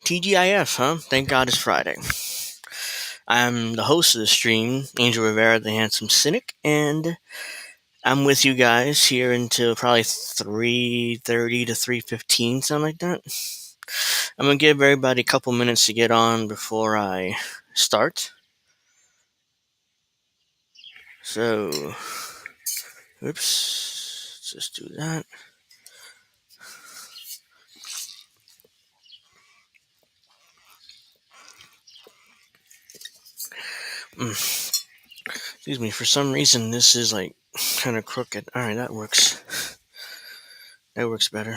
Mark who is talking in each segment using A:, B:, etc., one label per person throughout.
A: TGIF, huh? Thank God it's Friday. I'm the host of the stream, Angel Rivera, the handsome Cynic, and I'm with you guys here until probably 3:30 to 3:15, something like that. I'm gonna give everybody a couple minutes to get on before I start. So, oops, let's just do that. Excuse me, for some reason this is like kind of crooked. Alright, that works. That works better.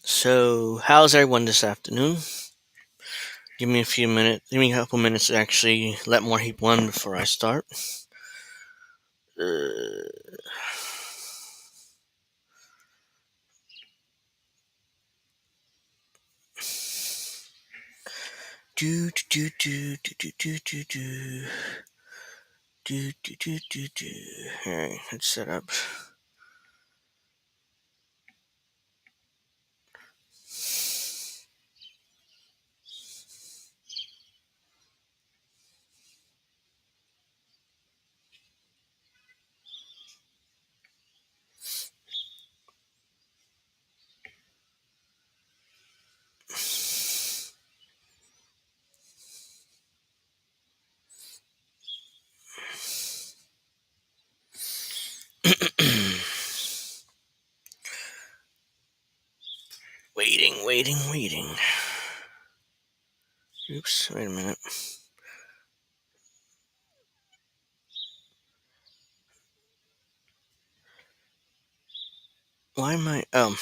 A: So, how's everyone this afternoon? Give me a few minutes. Give me a couple minutes to actually let more people in before I start. Uh, do do do do do do do do do do do do do. All right, let's set up. Waiting. Oops, wait a minute. Why am I? I'm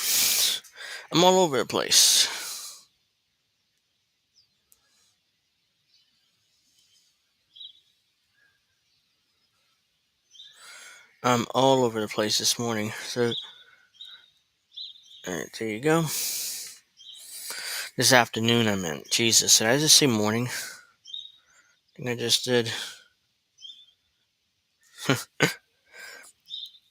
A: all over the place. I'm all over the place this morning. So, all right, there you go. This afternoon, I meant. Jesus, did I just say morning? I think I just did.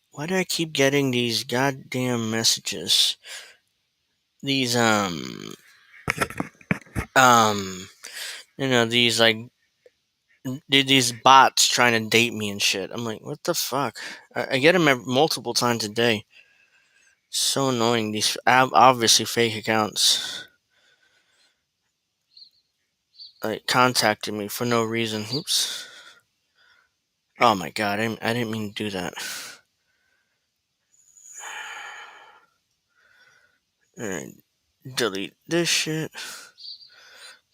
A: Why do I keep getting these goddamn messages? These um these like these bots trying to date me and shit. I'm like, what the fuck? I get them multiple times a day. So annoying. These obviously fake accounts like contacted me for no reason. Oops. Oh my god, I didn't mean to do that. Alright, delete this shit.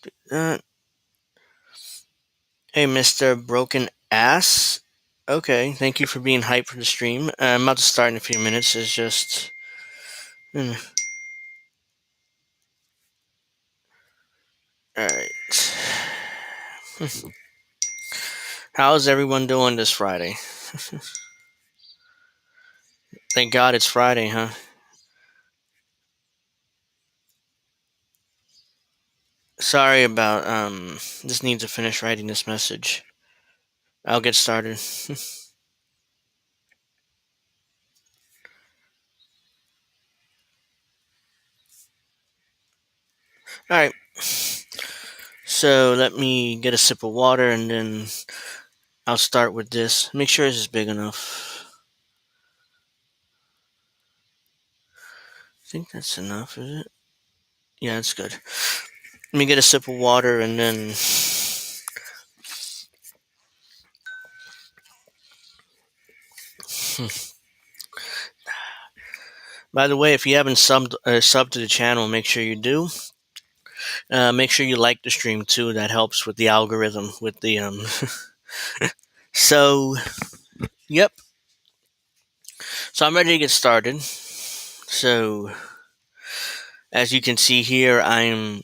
A: Do that. Hey, Mr. Broken Ass. Okay, thank you for being hyped for the stream. I'm about to start in a few minutes. It's just. Alright. How's everyone doing this Friday? Thank God it's Friday, huh? Sorry about, just need to finish writing this message. I'll get started. Alright. So let me get a sip of water and then I'll start with this. Make sure this is big enough. I think that's enough, is it? Yeah, that's good. Let me get a sip of water and then. By the way, if you haven't subbed to the channel, make sure you do. Make sure you like the stream too. That helps with the algorithm. With the So, yep. So I'm ready to get started. So, as you can see here, I'm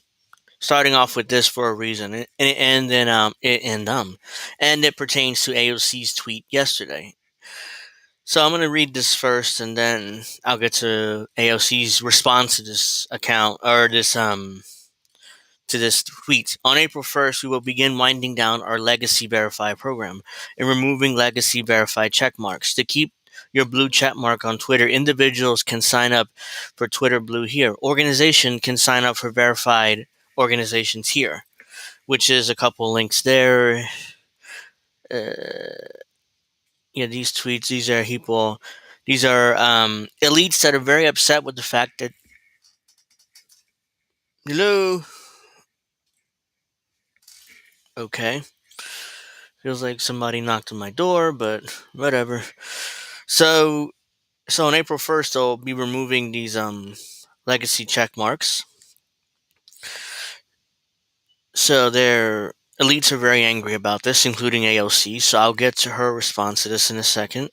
A: starting off with this for a reason, and it pertains to AOC's tweet yesterday. So I'm going to read this first, and then I'll get to AOC's response to this account, or this to this tweet. On April 1st, we will begin winding down our Legacy Verify program and removing Legacy Verify checkmarks to keep your blue check mark on Twitter. Individuals can sign up for Twitter Blue here. Organization can sign up for verified organizations here, which is a couple links there. Uh, yeah, these tweets, these are people, these are elites that are very upset with the fact that, hello, okay, feels like somebody knocked on my door, but whatever. So, so on April 1st, they'll be removing these legacy check marks. So their elites are very angry about this, including AOC. So I'll get to her response to this in a second.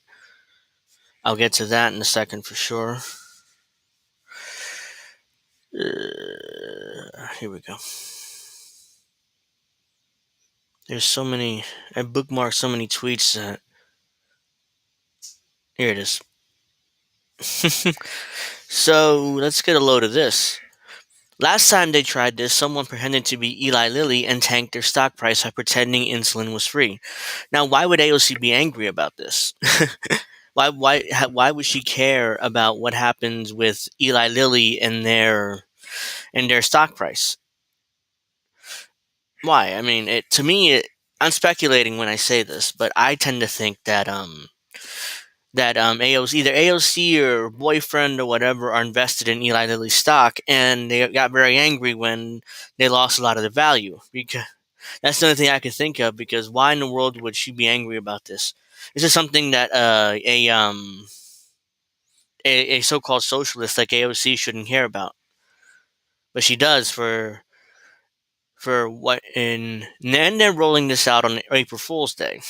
A: I'll get to that in a second for sure. Here we go. There's so many. I bookmarked so many tweets that. Here it is. So let's get a load of this. Last time they tried this, someone pretended to be Eli Lilly and tanked their stock price by pretending insulin was free. Now, why would AOC be angry about this? Why would she care about what happens with Eli Lilly and their stock price? Why? I mean, I'm speculating when I say this, but I tend to think that AOC, either AOC or boyfriend or whatever, are invested in Eli Lilly's stock, and they got very angry when they lost a lot of the value. Because that's the only thing I could think of. Because why in the world would she be angry about this? This is something that a so-called socialist like AOC shouldn't care about, but she does for what. And then they're rolling this out on April Fool's Day.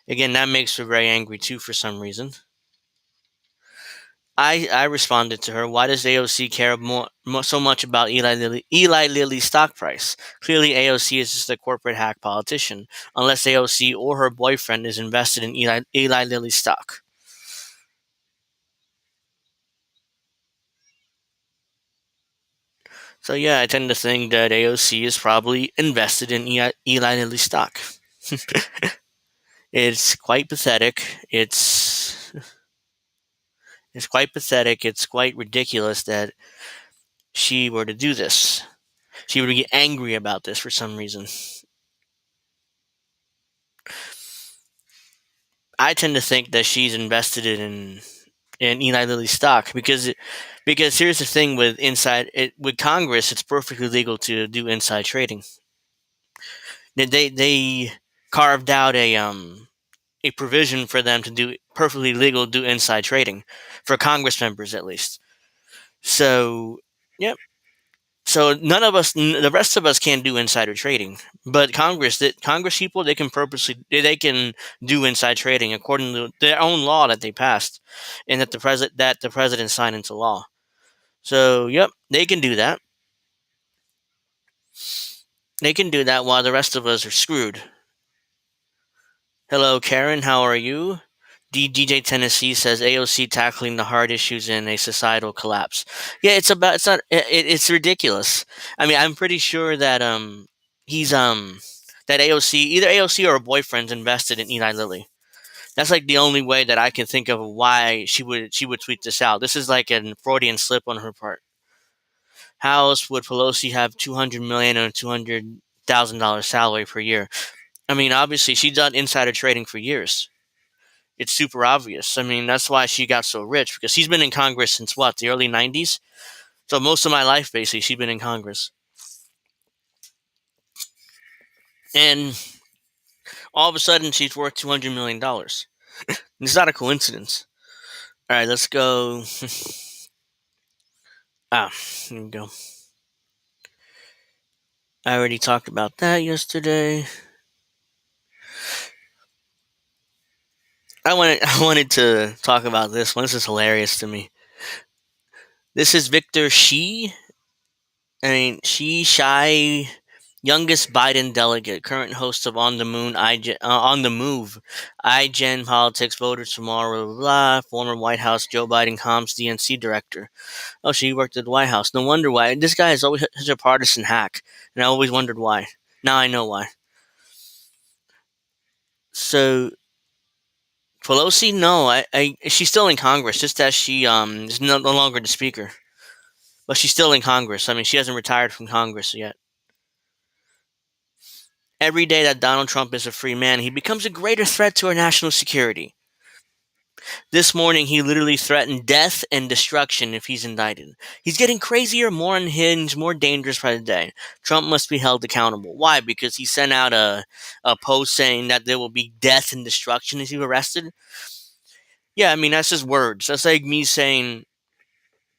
A: Again, that makes her very angry too for some reason. I responded to her, why does AOC care so much about Eli Lilly's stock price? Clearly, AOC is just a corporate hack politician, unless AOC or her boyfriend is invested in Eli Lilly's stock. So yeah, I tend to think that AOC is probably invested in Eli Lilly's stock. It's quite pathetic. It's quite pathetic. It's quite ridiculous that she were to do this. She would get angry about this for some reason. I tend to think that she's invested in Eli Lilly's stock because here's the thing with Congress, it's perfectly legal to do inside trading. They carved out a provision for them to do perfectly legal do inside trading for Congress members at least. So yep. So none of us, the rest of us, can't do insider trading. But Congress people, they can do inside trading according to their own law that they passed, and that the president signed into law. So yep, they can do that. They can do that while the rest of us are screwed. Hello, Karen. How are you? DJ Tennessee says AOC tackling the hard issues in a societal collapse. Yeah, it's ridiculous. I mean, I'm pretty sure that he's that AOC, either AOC or her boyfriend's invested in Eli Lilly. That's like the only way that I can think of why she would tweet this out. This is like a Freudian slip on her part. How else would Pelosi have 200 million or $200,000 salary per year? I mean, obviously she's done insider trading for years. It's super obvious. I mean, that's why she got so rich, because she's been in Congress since what, the early 90s? So most of my life, basically, she's been in Congress. And all of a sudden, she's worth $200 million. It's not a coincidence. All right, let's go. Here we go. I already talked about that yesterday. I wanted to talk about this one. This is hilarious to me. This is Victor Shi. Shy, youngest Biden delegate, current host of On the Move, iGen Politics, Voters Tomorrow, blah, blah, former White House Joe Biden comms DNC director. Oh, she worked at the White House. No wonder why. This guy is always such a partisan hack, and I always wondered why. Now I know why. So Pelosi, no, she's still in Congress, just as she is no longer the speaker, but she's still in Congress. I mean, she hasn't retired from Congress yet. Every day that Donald Trump is a free man, he becomes a greater threat to our national security. This morning, he literally threatened death and destruction if he's indicted. He's getting crazier, more unhinged, more dangerous by the day. Trump must be held accountable. Why? Because he sent out a post saying that there will be death and destruction if he's arrested. Yeah, I mean, that's just words. That's like me saying,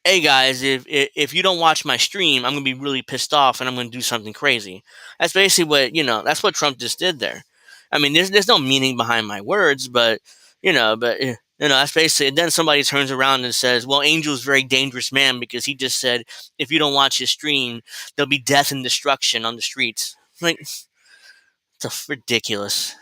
A: hey guys, if you don't watch my stream, I'm gonna be really pissed off and I'm gonna do something crazy. That's basically that's what Trump just did there. I mean, there's no meaning behind my words, but that's basically. And then somebody turns around and says, "Well, Angel's a very dangerous man because he just said if you don't watch his stream, there'll be death and destruction on the streets." Like, it's ridiculous.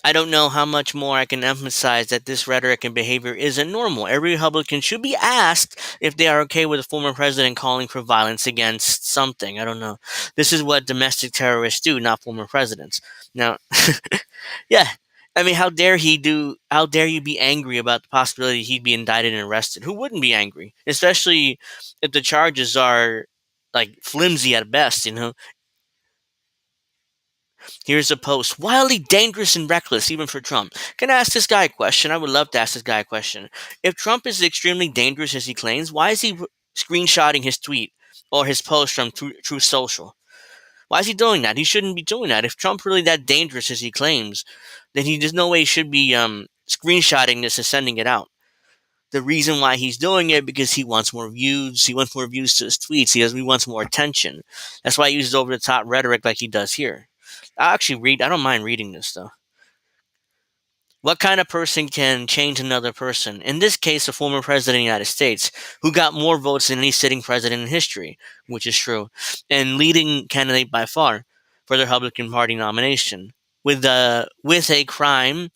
A: I don't know how much more I can emphasize that this rhetoric and behavior isn't normal. Every Republican should be asked if they are okay with a former president calling for violence against something. I don't know. This is what domestic terrorists do, not former presidents. Now, yeah. I mean, how dare you be angry about the possibility he'd be indicted and arrested? Who wouldn't be angry? Especially if the charges are like flimsy at best, you know? Here's a post. Wildly dangerous and reckless, even for Trump. Can I ask this guy a question? I would love to ask this guy a question. If Trump is extremely dangerous as he claims, why is he screenshotting his tweet or his post from Truth Social? Why is he doing that? He shouldn't be doing that. If Trump's really that dangerous as he claims, then there's no way he should be screenshotting this and sending it out. The reason why he's doing it because he wants more views. He wants more views to his tweets. He wants more attention. That's why he uses over the top rhetoric like he does here. I'll actually read. I don't mind reading this though. What kind of person can change another person? In this case, a former president of the United States who got more votes than any sitting president in history, which is true, and leading candidate by far for the Republican Party nomination. With a crime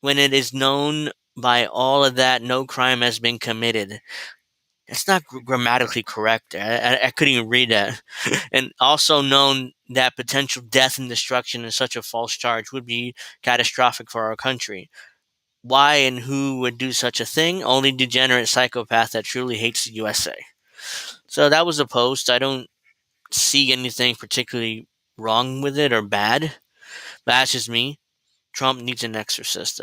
A: when it is known by all of that no crime has been committed. That's not grammatically correct. I couldn't even read that. And also known that potential death and destruction in such a false charge would be catastrophic for our country. Why and who would do such a thing? Only degenerate psychopath that truly hates the USA. So that was a post. I don't see anything particularly wrong with it or bad. But that's just me. Trump needs an exorcist.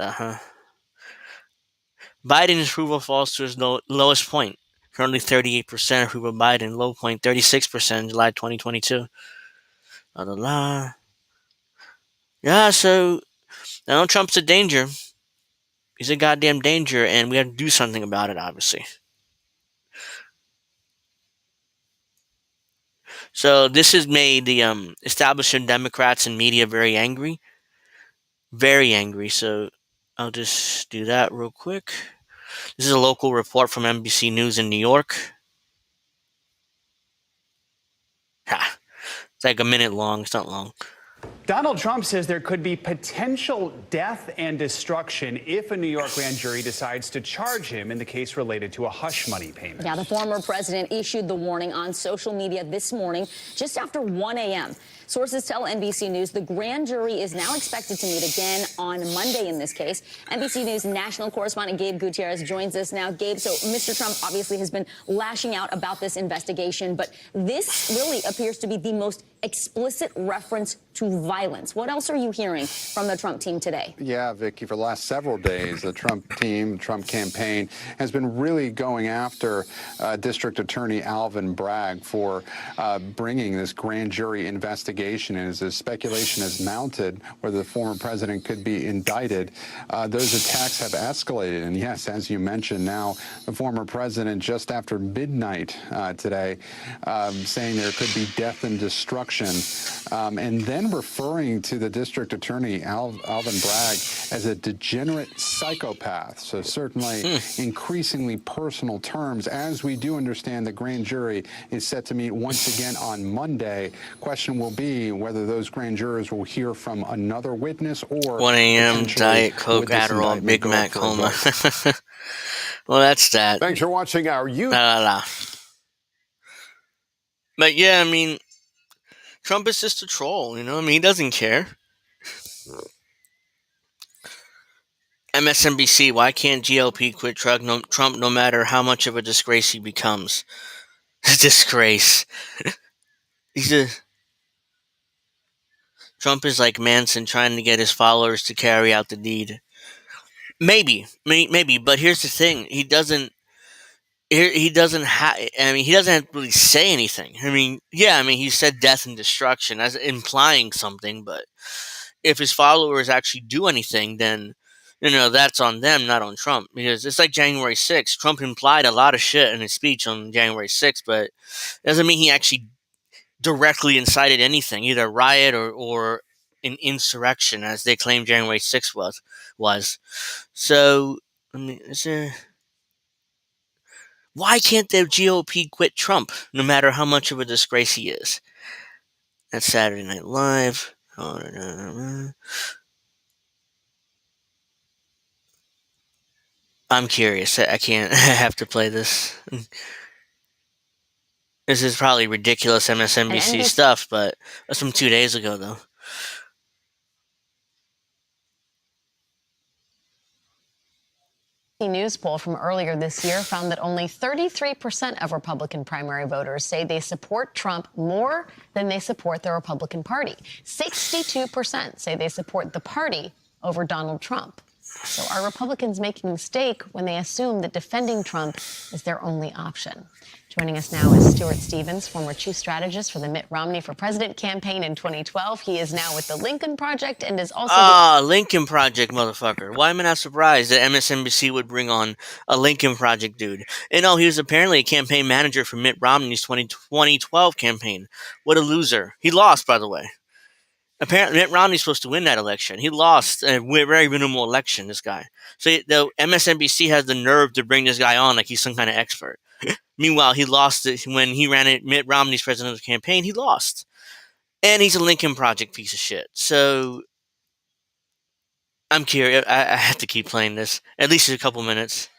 A: Biden's approval falls to his lowest point. Currently 38% approve of Biden, low point 36% in July 2022. La la la. Yeah, so Donald Trump's a danger. He's a goddamn danger, and we have to do something about it, obviously. So this has made the establishment Democrats and media very angry. Very angry. So I'll just do that real quick. This is a local report from NBC News in New York. Ha. It's like a minute long. It's not long.
B: Donald Trump says there could be potential death and destruction if a New York grand jury decides to charge him in the case related to a hush money payment.
C: Yeah, the former president issued the warning on social media this morning, just after 1 a.m. Sources tell NBC News the grand jury is now expected to meet again on Monday in this case. NBC News national correspondent Gabe Gutierrez joins us now. Gabe, so Mr. Trump obviously has been lashing out about this investigation, but this really appears to be the most explicit reference to violence. What else are you hearing from the Trump team today?
D: Yeah, Vicky, for the last several days, the Trump team, the Trump campaign has been really going after District Attorney Alvin Bragg for bringing this grand jury investigation. And as the speculation has mounted whether the former president could be indicted, those attacks have escalated. And yes, as you mentioned, now the former president just after midnight today saying there could be death and destruction. And then referring to the district attorney, Alvin Bragg, as a degenerate psychopath. So certainly increasingly personal terms, as we do understand the grand jury is set to meet once again on Monday. Question will be whether those grand jurors will hear from another witness or
A: 1 a.m. Diet Coke, Adderall, Big Mac, coma. Well, that's that.
E: Thanks for watching our YouTube.
A: La, la, la. But yeah, I mean, Trump is just a troll, you know? I mean, he doesn't care. MSNBC, why can't GOP quit Trump no matter how much of a disgrace he becomes? Disgrace. He's a Trump is like Manson trying to get his followers to carry out the deed. Maybe, but here's the thing: he doesn't have. I mean, he doesn't have to really say anything. I mean, yeah, I mean, he said death and destruction as implying something, but if his followers actually do anything, then that's on them, not on Trump. Because it's like January 6th. Trump implied a lot of shit in his speech on January 6th, but it doesn't mean he actually directly incited anything, either a riot or an insurrection, as they claim January 6th was. So, I mean, why can't the GOP quit Trump, no matter how much of a disgrace he is? That's Saturday Night Live. I'm curious. I can't. I have to play this. This is probably ridiculous MSNBC stuff, but that's from 2 days ago, though.
E: News poll from earlier this year found that only 33% of Republican primary voters say they support Trump more than they support the Republican Party. 62% say they support the party over Donald Trump. So are Republicans making a mistake when they assume that defending Trump is their only option? Joining us now is Stuart Stevens, former chief strategist for the Mitt Romney for President campaign in 2012. He is now with the Lincoln Project and is also...
A: Lincoln Project, motherfucker. Why am I not surprised that MSNBC would bring on a Lincoln Project dude? And he was apparently a campaign manager for Mitt Romney's 2012 campaign. What a loser. He lost, by the way. Apparently, Mitt Romney's supposed to win that election. He lost a very minimal election, this guy. So the MSNBC has the nerve to bring this guy on like he's some kind of expert. Meanwhile, he lost it when he ran it. Mitt Romney's presidential campaign. He lost. And he's a Lincoln Project piece of shit. So I'm curious. I have to keep playing this. At least a couple minutes.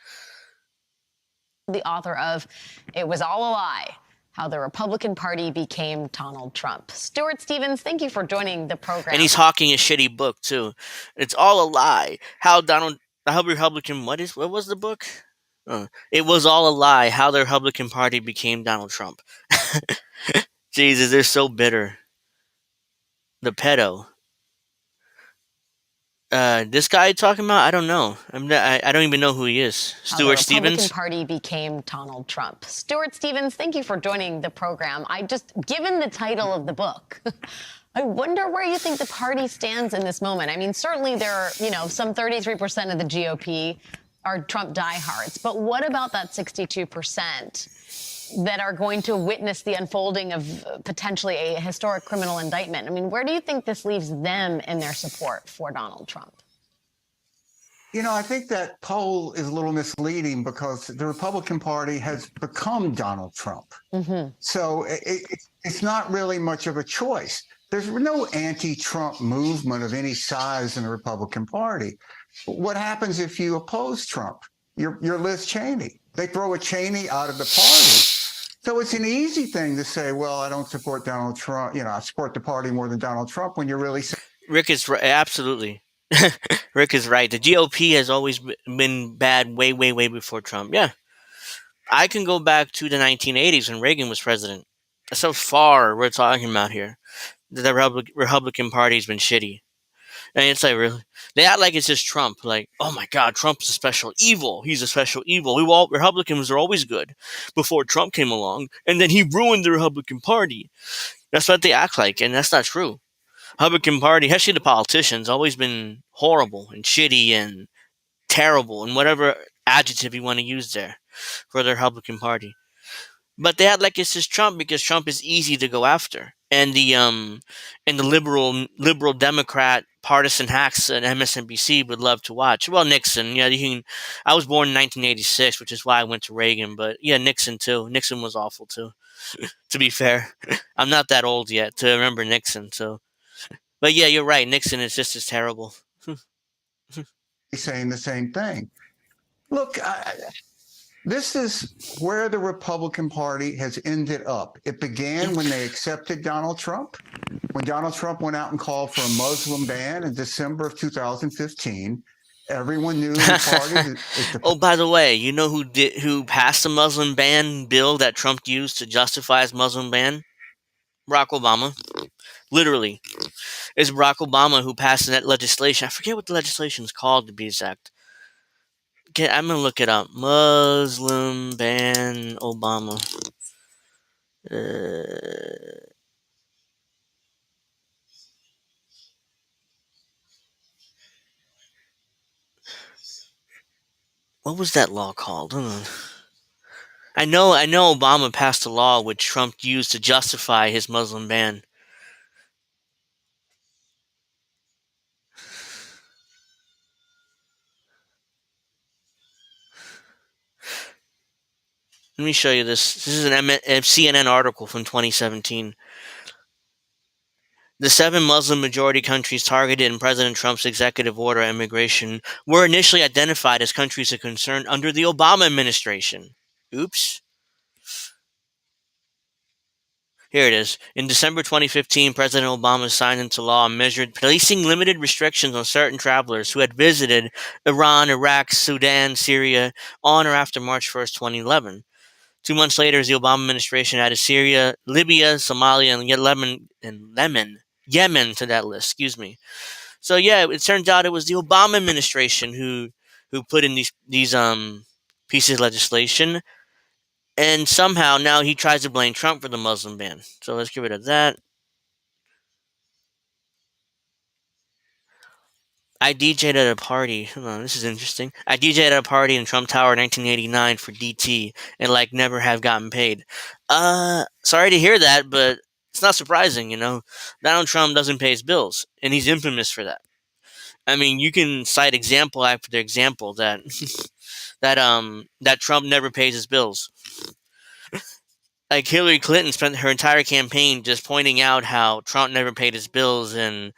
E: The author of It Was All a Lie, How the Republican Party Became Donald Trump. Stuart Stevens, thank you for joining the program.
A: And he's hawking a shitty book, too. It's all a lie. How Republican... What was the book? It was all a lie. How the Republican Party became Donald Trump. Jesus, they're so bitter. The pedo. This guy talking about? I don't know. I don't even know who he is. Stuart Stevens.
E: The Republican Party became Donald Trump. Stuart Stevens, thank you for joining the program. Given the title of the book, I wonder where you think the party stands in this moment. I mean, certainly there are, some 33% of the GOP are Trump diehards. But what about that 62% that are going to witness the unfolding of potentially a historic criminal indictment? I mean, where do you think this leaves them in their support for Donald Trump?
F: I think that poll is a little misleading because the Republican Party has become Donald Trump. Mm-hmm. So it's not really much of a choice. There's no anti-Trump movement of any size in the Republican Party. What happens if you oppose Trump? You're Liz Cheney. They throw a Cheney out of the party. So it's an easy thing to say, well, I don't support Donald Trump. I support the party more than Donald Trump when you're really saying...
A: Rick is right. Absolutely. Rick is right. The GOP has always been bad way, way, way before Trump. Yeah. I can go back to the 1980s when Reagan was president. That's how far we're talking about here. The Republican Party's been shitty. And it's like, really? They act like it's just Trump. Like, oh my God, Trump's a special evil. He's a special evil. Republicans are always good before Trump came along. And then he ruined the Republican Party. That's what they act like. And that's not true. Republican Party, especially the politicians, always been horrible and shitty and terrible and whatever adjective you want to use there for the Republican Party. But they act like it's just Trump because Trump is easy to go after. And the liberal Democrat partisan hacks at MSNBC would love to watch. Well, Nixon, yeah, I was born in 1986, which is why I went to Reagan. But yeah, Nixon too. Nixon was awful too. To be fair, I'm not that old yet to remember Nixon. So, but yeah, you're right. Nixon is just as terrible.
F: Saying the same thing. Look, This is where the Republican Party has ended up. It began when they accepted Donald Trump. When Donald Trump went out and called for a Muslim ban in December of 2015, everyone knew in the party that if the
A: Oh, by the way, you know who passed the Muslim ban bill that Trump used to justify his Muslim ban? Barack Obama. Literally, it's Barack Obama who passed that legislation. I forget what the legislation is called to be exact. Okay, I'm gonna look it up. Muslim ban Obama. Uh, what was that law called? Hold on. I know Obama passed a law which Trump used to justify his Muslim ban. Let me show you this. This is a CNN article from 2017. The 7 Muslim majority countries targeted in President Trump's executive order on immigration were initially identified as countries of concern under the Obama administration. Oops. Here it is. In December 2015, President Obama signed into law a measure placing limited restrictions on certain travelers who had visited Iran, Iraq, Sudan, Syria on or after March 1st, 2011. 2 months later, the Obama administration added Syria, Libya, Somalia, and Yemen to that list. Excuse me. So yeah, it turns out it was the Obama administration who put in these pieces of legislation, and somehow now he tries to blame Trump for the Muslim ban. So let's get rid of that. I DJ'd at a party. Hold on, this is interesting. I DJ'd at a party in Trump Tower in 1989 for DT and like never have gotten paid. Sorry to hear that, but it's not surprising, you know. Donald Trump doesn't pay his bills, and he's infamous for that. I mean, you can cite example after example that that Trump never pays his bills. Like Hillary Clinton spent her entire campaign just pointing out how Trump never paid his bills, and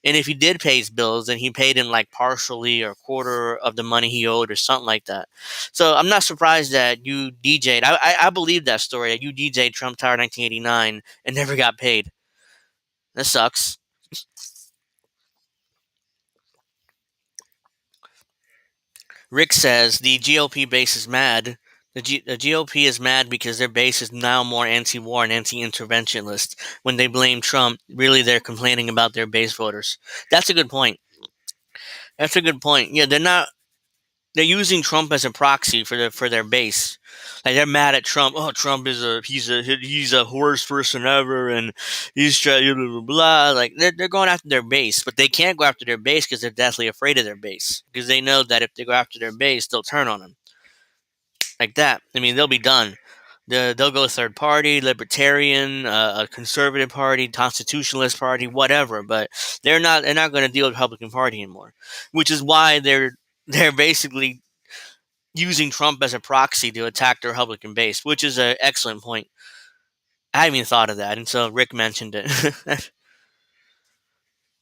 A: if he did pay his bills, then he paid him like partially or a quarter of the money he owed or something like that. So I'm not surprised that you DJ'd. I believe that story that you DJ'd Trump Tower 1989 and never got paid. That sucks. Rick says the GOP base is mad. The GOP is mad because their base is now more anti-war and anti-interventionist. When they blame Trump, really they're complaining about their base voters. That's a good point. That's a good point. Yeah, they're using Trump as a proxy for their base. Like they're mad at Trump. Oh, Trump is he's a worst person ever, and he's trying blah blah blah. Like they're going after their base, but they can't go after their base because they're deathly afraid of their base because they know that if they go after their base, they'll turn on them like that. I mean, they'll be done. They'll go third party, libertarian, a conservative party, constitutionalist party, whatever. But they're not going to deal with the Republican Party anymore, which is why they're basically using Trump as a proxy to attack the Republican base, which is an excellent point. I haven't even thought of that until Rick mentioned it.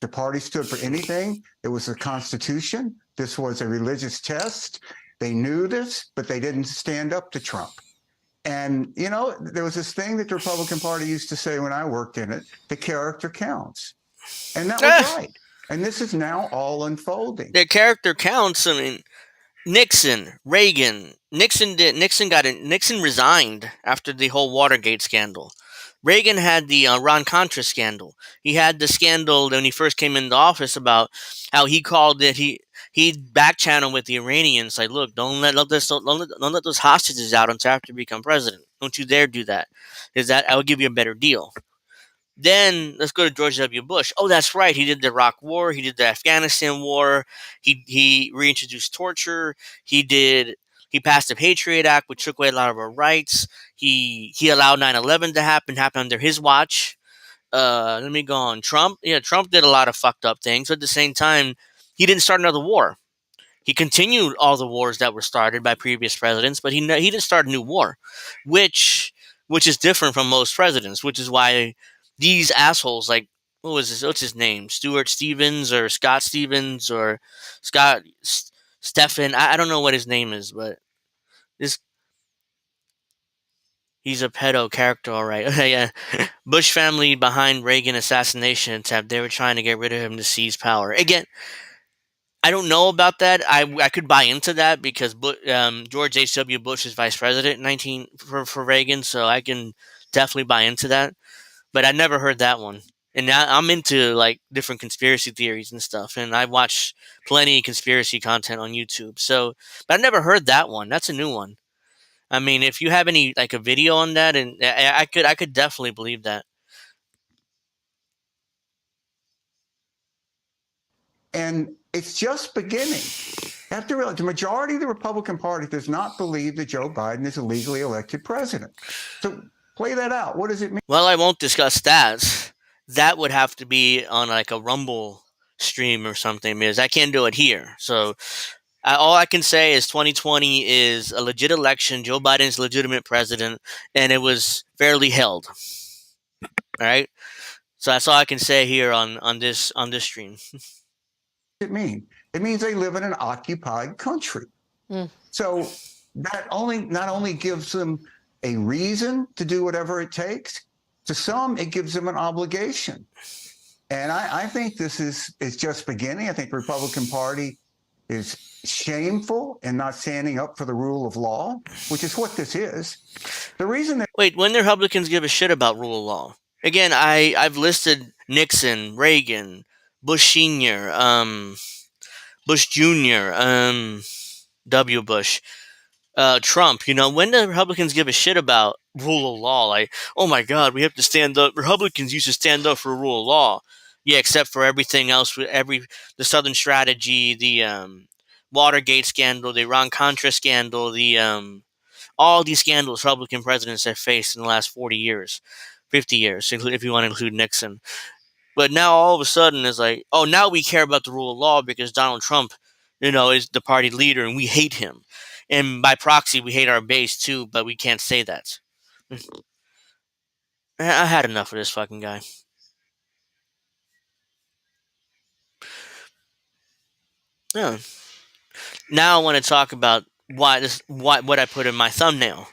F: the party stood for anything, it was the Constitution. This was a religious test. They knew this, but they didn't stand up to Trump. And, you know, there was this thing that the Republican Party used to say when I worked in it, the character counts. And that was right. And this is now all unfolding.
A: Their character counts. I mean, Nixon, Reagan, Nixon resigned after the whole Watergate scandal. Reagan had the Ron Contra scandal. He had the scandal when he first came into office about how he called it. He back channeled with the Iranians like, look, don't let those hostages out until after you become president. Don't you dare do that. Is that I will give you a better deal. Then let's go to George W. Bush. Oh, that's right. He did the Iraq War. He did the Afghanistan War. He reintroduced torture. He passed the Patriot Act, which took away a lot of our rights. He allowed 9/11 to happen under his watch. Let me go on. Trump. Yeah, Trump did a lot of fucked up things. But at the same time, he didn't start another war. He continued all the wars that were started by previous presidents, but he didn't start a new war, which is different from most presidents. Which is why these assholes like what's his name, Stuart Stevens or Scott Stevens or Scott Stephan. I don't know what his name is, but this He's a pedo character, all right. Yeah. Bush family behind Reagan assassination attempt. They were trying to get rid of him to seize power. Again, I don't know about that. I could buy into that because George H.W. Bush is vice president in 19 for Reagan, so I can definitely buy into that. But I never heard that one. And I'm into like different conspiracy theories and stuff, and I watch plenty of conspiracy content on YouTube. So, but I never heard that one. That's a new one. I mean, if you have any like a video on that, and I could definitely believe that.
F: And it's just beginning. You have to realize the majority of the Republican Party does not believe that Joe Biden is a legally elected president. So play that out. What does it mean?
A: Well, I won't discuss that. That would have to be on like a Rumble stream or something because I can't do it here. So all I can say is 2020 is a legit election. Joe Biden's legitimate president, and it was fairly held. All right. So that's all I can say here on this stream.
F: It mean? It means they live in an occupied country. So that not only gives them a reason to do whatever it takes, to some it gives them an obligation. And I think this is just beginning. I think the Republican Party is shameful in not standing up for the rule of law, which is what this is. The reason that
A: Wait, when the Republicans give a shit about rule of law? Again, I've listed Nixon, Reagan, Bush Senior, Bush Junior, W. Bush, Trump. You know, when the Republicans give a shit about rule of law, like, oh my God, we have to stand up. Republicans used to stand up for rule of law. Yeah, except for everything else, the Southern Strategy, the Watergate scandal, the Iran Contra scandal, the all these scandals Republican presidents have faced in the last 40 years, 50 years, if you want to include Nixon. But now all of a sudden it's like, oh, now we care about the rule of law because Donald Trump, is the party leader and we hate him. And by proxy, we hate our base too, but we can't say that. I had enough of this fucking guy. Yeah. Now I want to talk about what I put in my thumbnail.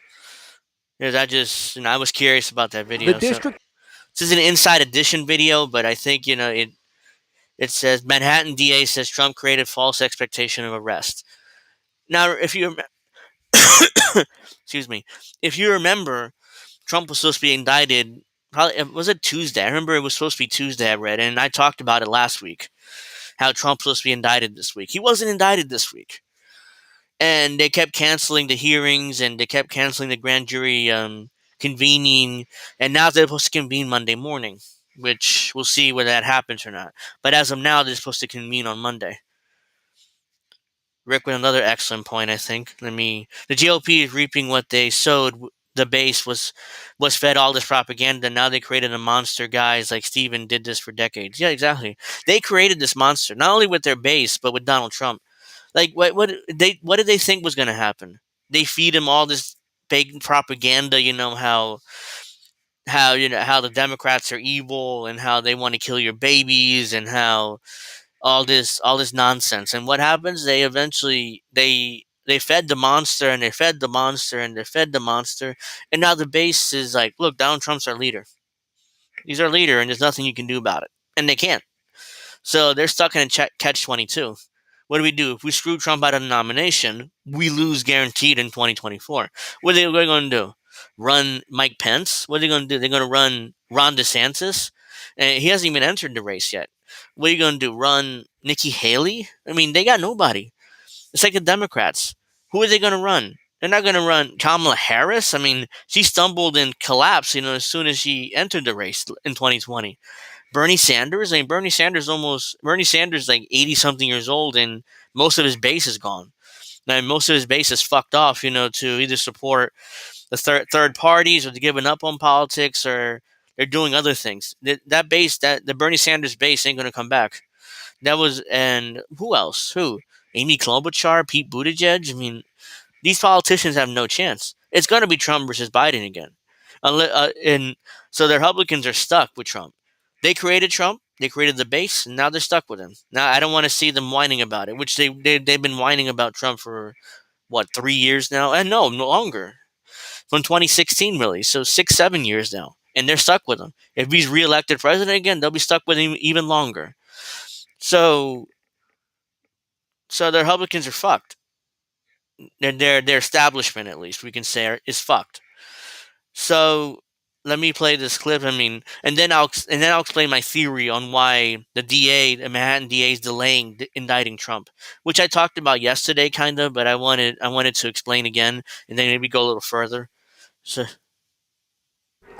A: Because I was curious about that video.
G: The district.
A: This is an Inside Edition video, but I think it says Manhattan DA says Trump created false expectation of arrest. Now, if you excuse me, if you remember, Trump was supposed to be indicted. Probably was it Tuesday? I remember it was supposed to be Tuesday. I read, and I talked about it last week. How Trump's supposed to be indicted this week. He wasn't indicted this week, and they kept canceling the hearings, and they kept canceling the grand jury convening, and now they're supposed to convene Monday morning, which we'll see whether that happens or not. But as of now, they're supposed to convene on Monday. Rick with another excellent point, I think. The GOP is reaping what they sowed. The base was fed all this propaganda. Now they created a monster. Guys like Steven did this for decades. Yeah, exactly. They created this monster, not only with their base, but with Donald Trump. Like, what did they think was going to happen? They feed him all this fake propaganda, how the Democrats are evil and how they want to kill your babies and how all this nonsense. And what happens? They eventually they fed the monster and they fed the monster and they fed the monster, and now the base is like, look, Donald Trump's our leader. He's our leader, and there's nothing you can do about it, and they can't. So they're stuck in a catch-22. What do we do? If we screw Trump out of the nomination, we lose guaranteed in 2024. What are they going to do? Run Mike Pence? What are they going to do? They're going to run Ron DeSantis? And he hasn't even entered the race yet. What are you going to do? Run Nikki Haley? I mean, they got nobody. It's like the Democrats. Who are they going to run? They're not going to run Kamala Harris. I mean, she stumbled and collapsed, as soon as she entered the race in 2020. Bernie Sanders. I mean, Bernie Sanders like 80 something years old, and most of his base is gone. Now, most of his base is fucked off, to either support the third parties or they're giving up on politics or they're doing other things. That base, the Bernie Sanders base ain't going to come back. And who else? Who? Amy Klobuchar, Pete Buttigieg? I mean, these politicians have no chance. It's going to be Trump versus Biden again. And so the Republicans are stuck with Trump. They created Trump. They created the base, and now they're stuck with him. Now I don't want to see them whining about it, which they've been whining about Trump for 3 years now, and no longer. from 2016, really. So 6, 7 years now, and they're stuck with him. If he's reelected president again, they'll be stuck with him even longer. So the Republicans are fucked. Their establishment, at least we can say, is fucked. So let me play this clip. I mean, and then I'll explain my theory on why the Manhattan DA, is delaying indicting Trump, which I talked about yesterday, kind of, but I wanted to explain again, and then maybe go a little further. So.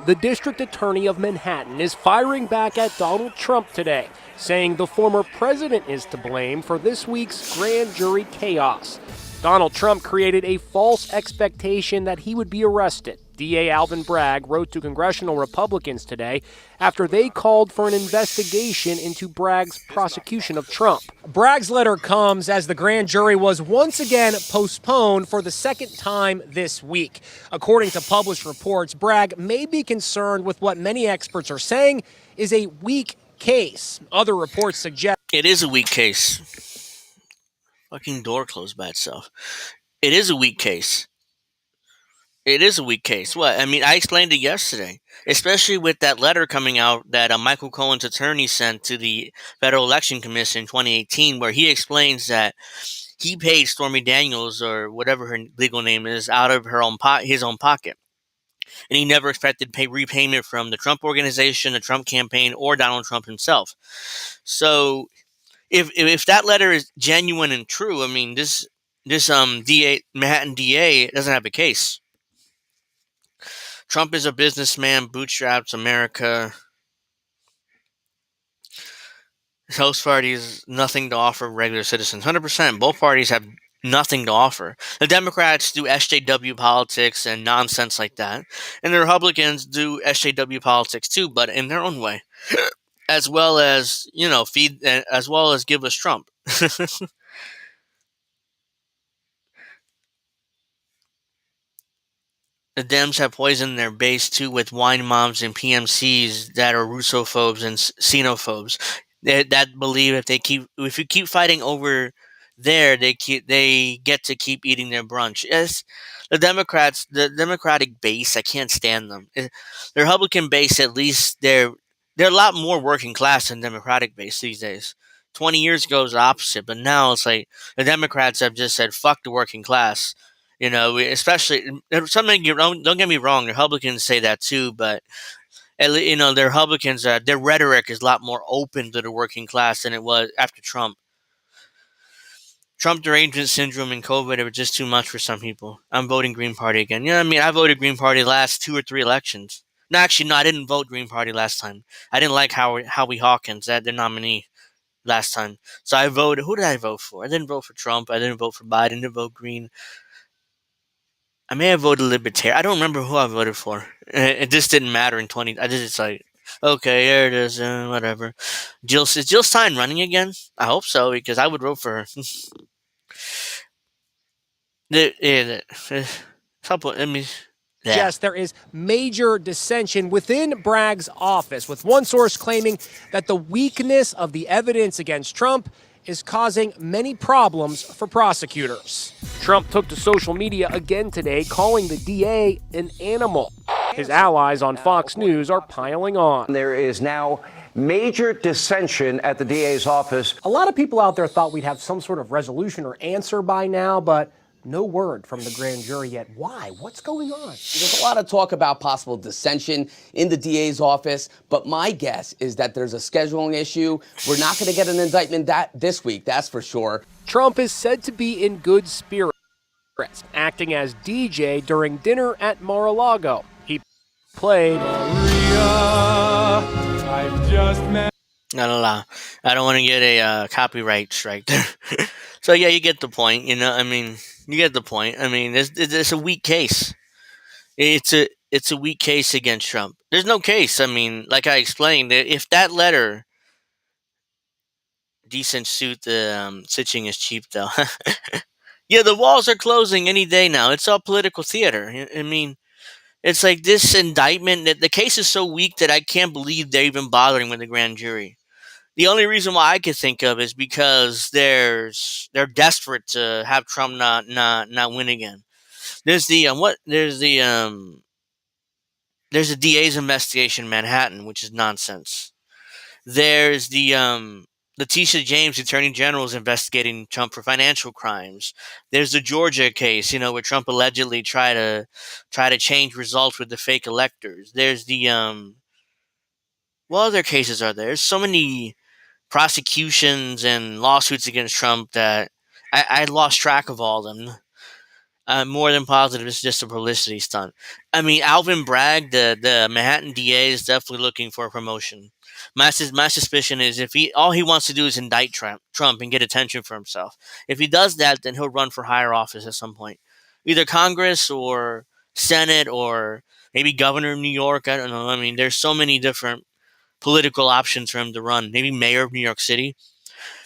G: The district attorney of Manhattan is firing back at Donald Trump today, saying the former president is to blame for this week's grand jury chaos. Donald Trump created a false expectation that he would be arrested. DA Alvin Bragg wrote to congressional Republicans today after they called for an investigation into Bragg's prosecution of Trump. Bragg's letter comes as the grand jury was once again postponed for the second time this week. According to published reports, Bragg may be concerned with what many experts are saying is a weak case. Other reports suggest
A: it is a weak case. Fucking door closed by itself. It is a weak case. It is a weak case. What? I mean, I explained it yesterday, especially with that letter coming out that Michael Cohen's attorney sent to the Federal Election Commission in 2018, where he explains that he paid Stormy Daniels, or whatever her legal name is, out of his own pocket. And he never expected repayment from the Trump organization, the Trump campaign, or Donald Trump himself. So if that letter is genuine and true, I mean, this Manhattan DA doesn't have a case. Trump is a businessman, bootstraps America. His host party has nothing to offer regular citizens. 100%. Both parties have nothing to offer. The Democrats do SJW politics and nonsense like that, and the Republicans do SJW politics too, but in their own way, as well as give us Trump. The Dems have poisoned their base too with wine moms and PMCs that are Russophobes and xenophobes. That believe if you keep fighting over there, they get to keep eating their brunch. Yes, the Democratic base, I can't stand them. The Republican base, at least they're a lot more working class than Democratic base these days. 20 years ago it was the opposite, but now it's like the Democrats have just said fuck the working class. Especially something. Don't get me wrong. The Republicans say that too, but the Republicans, their rhetoric is a lot more open to the working class than it was after Trump. Trump derangement syndrome and COVID are just too much for some people. I'm voting Green Party again. You know what I mean? I voted Green Party the last 2 or 3 elections. No, actually, no, I didn't vote Green Party last time. I didn't like Howie Hawkins, their nominee, last time. So I voted. Who did I vote for? I didn't vote for Trump. I didn't vote for Biden. I didn't vote Green. I may have voted Libertarian. I don't remember who I voted for. It just didn't matter in 20. I just like, okay, there it is, whatever. Is Jill Stein running again? I hope so, because I would vote for her.
G: Yes, there is major dissension within Bragg's office, with one source claiming that the weakness of the evidence against Trump is causing many problems for prosecutors. Trump took to social media again today, calling the DA an animal. His allies on Fox News are piling on.
H: There is now major dissension at the DA's office.
G: A lot of people out there thought we'd have some sort of resolution or answer by now, but no word from the grand jury yet. Why? What's going on?
I: There's a lot of talk about possible dissension in the DA's office, but my guess is that there's a scheduling issue. We're not going to get an indictment this week, that's for sure.
G: Trump is said to be in good spirits, acting as DJ during dinner at Mar-a-Lago. He played Maria,
A: I've just met. No. I don't want to get a copyright strike there. So yeah, you get the point. You get the point. I mean, it's a weak case. It's a weak case against Trump. There's no case. I mean, like I explained, if that letter, decent suit, the stitching is cheap though. Yeah, the walls are closing any day now. It's all political theater. I mean, it's like this indictment. That the case is so weak that I can't believe they're even bothering with the grand jury. The only reason why I could think of is because they're desperate to have Trump not win again. There's the what? There's a DA's investigation in Manhattan, which is nonsense. There's the Letitia James, Attorney General, is investigating Trump for financial crimes. There's the Georgia case, where Trump allegedly try to change results with the fake electors. There's the what other cases are there? There's so many prosecutions and lawsuits against Trump that I lost track of all of them. I'm more than positive it's just a publicity stunt. I mean, Alvin Bragg, the Manhattan DA, is definitely looking for a promotion. My suspicion is if all he wants to do is indict Trump and get attention for himself. If he does that, then he'll run for higher office at some point, either Congress or Senate or maybe governor of New York. I don't know. I mean, there's so many different political options for him to run. Maybe mayor of New York City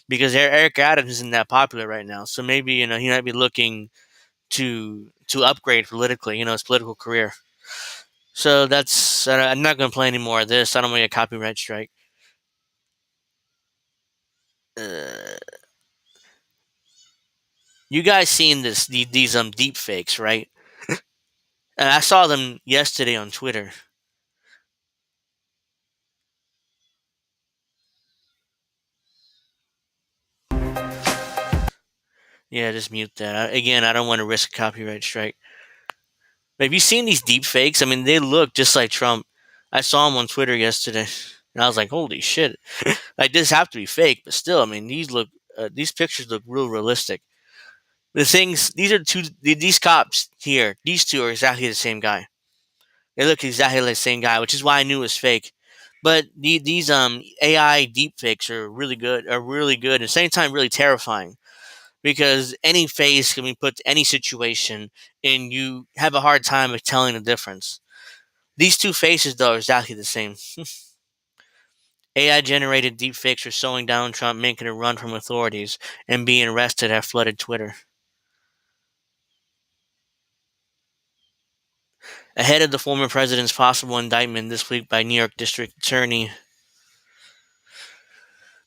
A: because Eric Adams isn't that popular right now. So maybe he might be looking to upgrade politically, his political career. So that's I'm not going to play any more of this. I don't want to get a copyright strike. Uh, you guys seen these deep fakes, right? And I saw them yesterday on Twitter. Yeah, just mute that. Again, I don't want to risk a copyright strike. But have you seen these deep fakes? I mean, they look just like Trump. I saw them on Twitter yesterday, and I was like, "Holy shit!" Like this have to be fake, but still, I mean, these pictures look real realistic. These are these cops here. These two are exactly the same guy. They look exactly like the same guy, which is why I knew it was fake. But these AI deepfakes are really good. At the same time really terrifying because any face can be put to any situation, and you have a hard time of telling the difference. These two faces, though, are exactly the same. AI generated deepfakes are slowing down Trump, making a run from authorities, and being arrested have flooded Twitter. Ahead of the former president's possible indictment this week by New York District Attorney,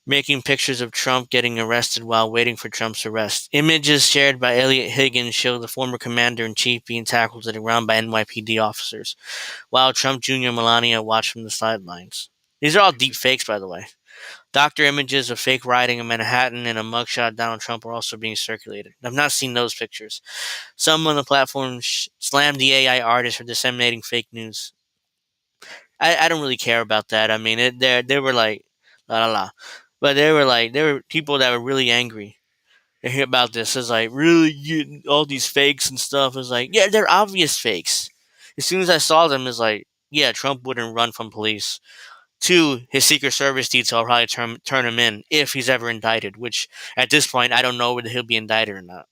A: making pictures of Trump getting arrested while waiting for Trump's arrest. Images shared by Elliot Higgins show the former commander-in-chief being tackled to the ground by NYPD officers, while Trump Jr. and Melania watch from the sidelines. These are all deep fakes, by the way. Doctor images of fake rioting in Manhattan and a mugshot of Donald Trump are also being circulated. I've not seen those pictures. Some on the platform slammed the AI artist for disseminating fake news. I don't really care about that. I mean, they were like la la la, but there were people that were really angry to hear about this. It's like really all these fakes and stuff. It's like yeah, they're obvious fakes. As soon as I saw them, it's like yeah, Trump wouldn't run from police. Two, his Secret Service detail will probably turn him in if he's ever indicted. Which at this point, I don't know whether he'll be indicted or not.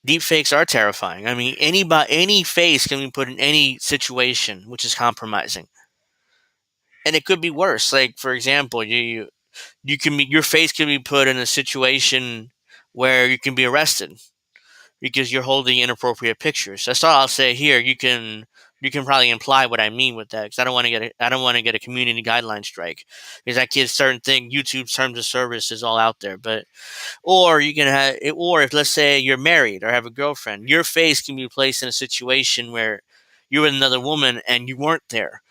A: Deepfakes are terrifying. I mean, any face can be put in any situation, which is compromising, and it could be worse. Like for example, you can be your face can be put in a situation where you can be arrested because you're holding inappropriate pictures. That's all I'll say here. You can probably imply what I mean with that because I don't want to get a community guideline strike because that gives certain thing YouTube's terms of service is all out there, but. Or you can have, or if let's say you're married or have a girlfriend, your face can be placed in a situation where you're with another woman and you weren't there.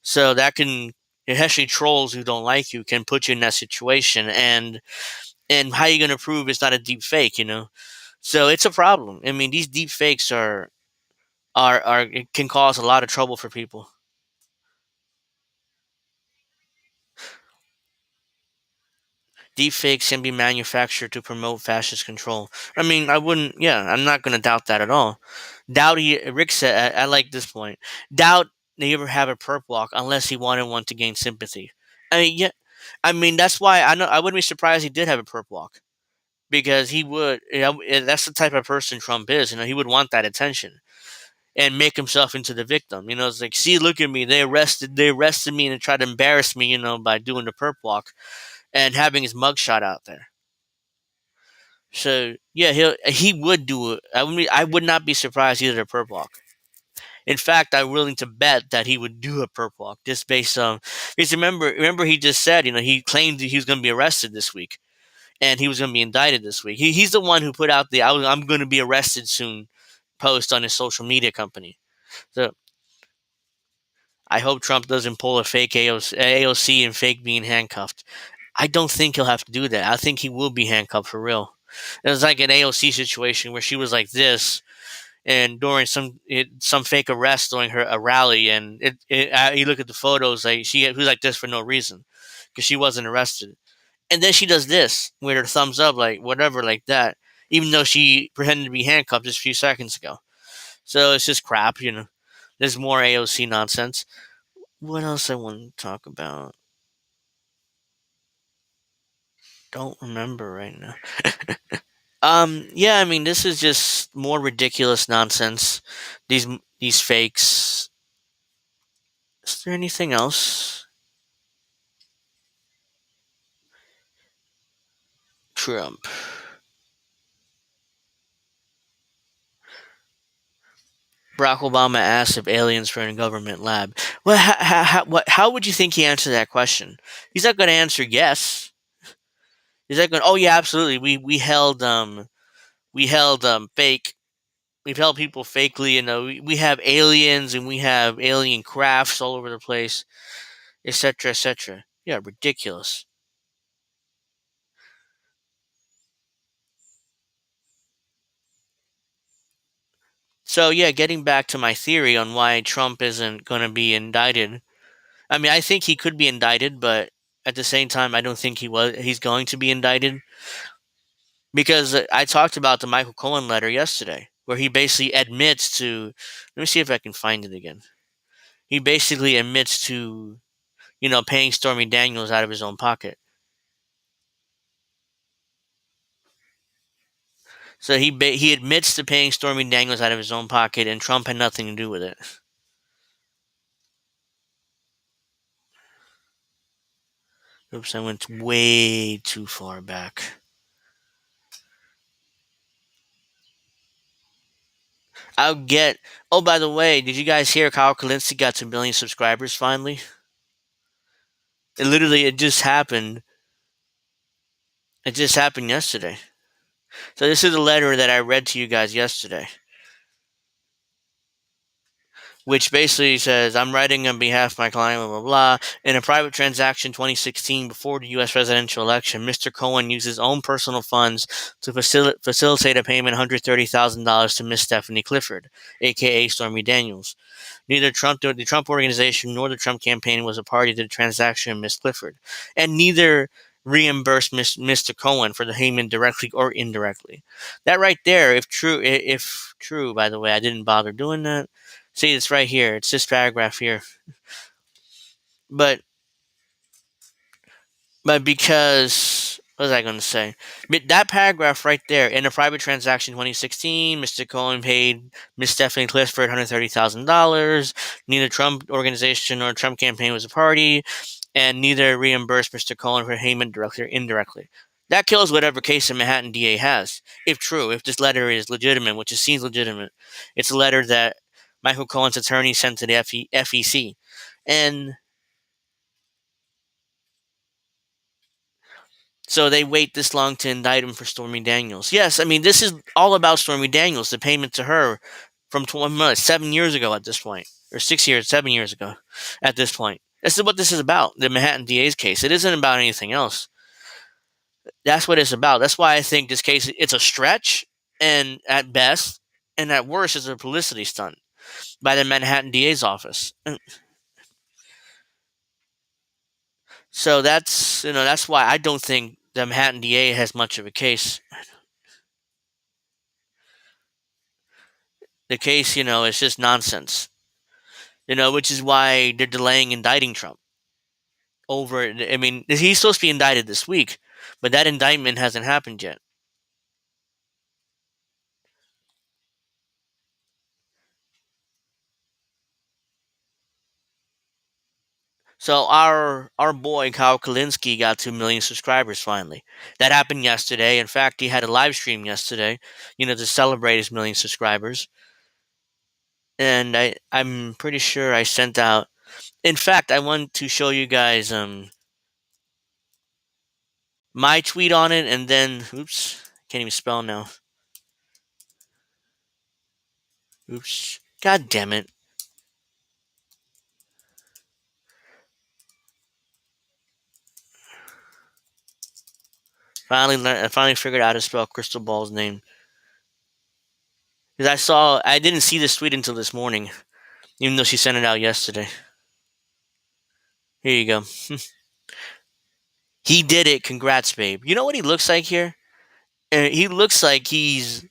A: So that can, especially trolls who don't like you, can put you in that situation. And how are you going to prove it's not a deep fake? So it's a problem. I mean, these deep fakes are it can cause a lot of trouble for people. Deepfakes can be manufactured to promote fascist control. I mean, I wouldn't. Yeah, I'm not going to doubt that at all. Rick said, I like this point. Doubt they ever have a perp walk unless he wanted one to gain sympathy. I mean, yeah, I mean that's why I know I wouldn't be surprised he did have a perp walk because he would. That's the type of person Trump is. He would want that attention and make himself into the victim. It's like, see, look at me. They arrested me and tried to embarrass me. By doing the perp walk and having his mugshot out there. So yeah, he would do it. I would not be surprised he did a perp walk. In fact, I'm willing to bet that he would do a perp walk just based on because remember he just said he claimed that he was going to be arrested this week, and he was going to be indicted this week. He's the one who put out the I'm going to be arrested soon post on his social media company. So I hope Trump doesn't pull a fake AOC and fake being handcuffed. I don't think he'll have to do that. I think he will be handcuffed for real. It was like an AOC situation where she was like this, and during some fake arrest during a rally, and you look at the photos, like she was like this for no reason because she wasn't arrested, and then she does this with her thumbs up, like whatever, like that, even though she pretended to be handcuffed just a few seconds ago. So it's just crap, you know. There's more AOC nonsense. What else I want to talk about? Don't remember right now. Yeah, I mean, this is just more ridiculous nonsense. These these fakes. Is there anything else? Trump. Barack Obama asked if aliens were in a government lab. Well, how would you think he answered that question? He's not going to answer yes. He's not going. Oh yeah, absolutely. We held fake. We've held people fakely, and we have aliens and we have alien crafts all over the place, etc., etc. Yeah, ridiculous. So yeah, getting back to my theory on why Trump isn't going to be indicted. I mean, I think he could be indicted, but at the same time, I don't think he's going to be indicted because I talked about the Michael Cohen letter yesterday, where he basically admits to. Let me see if I can find it again. He basically admits to, paying Stormy Daniels out of his own pocket. So he admits to paying Stormy Daniels out of his own pocket, and Trump had nothing to do with it. Oops, I went way too far back. I'll get. Oh, by the way, did you guys hear Kyle Kalinske got to 1 million subscribers finally? It just happened. It just happened yesterday. So this is a letter that I read to you guys yesterday, which basically says, I'm writing on behalf of my client, blah, blah, blah. In a private transaction 2016 before the U.S. presidential election, Mr. Cohen used his own personal funds to facilitate a payment of $130,000 to Miss Stephanie Clifford, a.k.a. Stormy Daniels. Neither the Trump organization nor the Trump campaign was a party to the transaction of Miss Clifford, and neither reimbursed Mr. Cohen for the payment directly or indirectly. That right there, if true, by the way, I didn't bother doing that. See, it's right here. It's this paragraph here. But because what was I going to say? But that paragraph right there, in a private transaction 2016, Mr. Cohen paid Miss Stephanie Clifford $130,000. Neither Trump organization nor Trump campaign was a party, and neither reimbursed Mr. Cohen for payment directly or indirectly. That kills whatever case the Manhattan DA has. If true, if this letter is legitimate, which it seems legitimate, it's a letter that Michael Cohen's attorney sent to the FEC. And so they wait this long to indict him for Stormy Daniels. Yes, I mean, this is all about Stormy Daniels, the payment to her from 7 years ago at this point, or 7 years ago at this point. This is what this is about, the Manhattan DA's case. It isn't about anything else. That's what it's about. That's why I think this case, it's a stretch, and at best, and at worst, it's a publicity stunt by the Manhattan DA's office. So that's why I don't think the Manhattan DA has much of a case. The case, is just nonsense. Which is why they're delaying indicting Trump. I mean, he's supposed to be indicted this week, but that indictment hasn't happened yet. So our boy Kyle Kalinske got 2 million subscribers finally. That happened yesterday. In fact, he had a live stream yesterday, to celebrate his 1 million subscribers. And I'm pretty sure I sent out. In fact, I want to show you guys my tweet on it, and then oops, can't even spell now. Oops, god damn it. I finally figured out how to spell Crystal Ball's name. Because I didn't see this tweet until this morning, even though she sent it out yesterday. Here you go. He did it. Congrats, babe. You know what he looks like here? He looks like he's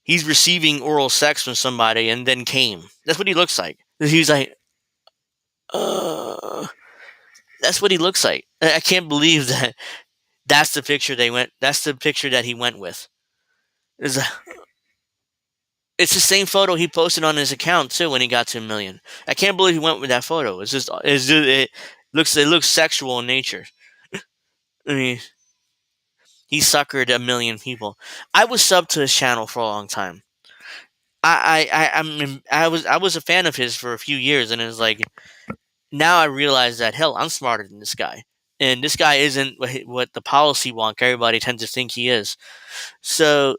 A: receiving oral sex from somebody and then came. That's what he looks like. He's like, uh, that's what he looks like. I can't believe that. That's the picture they went. That's the picture that he went with. It's, it's the same photo he posted on his account too when he got to 1 million. I can't believe he went with that photo. It looks sexual in nature. I mean, he suckered 1 million people. I was subbed to his channel for a long time. I was a fan of his for a few years, and it's like now I realize that hell, I'm smarter than this guy, and this guy isn't what the policy wonk everybody tends to think he is. So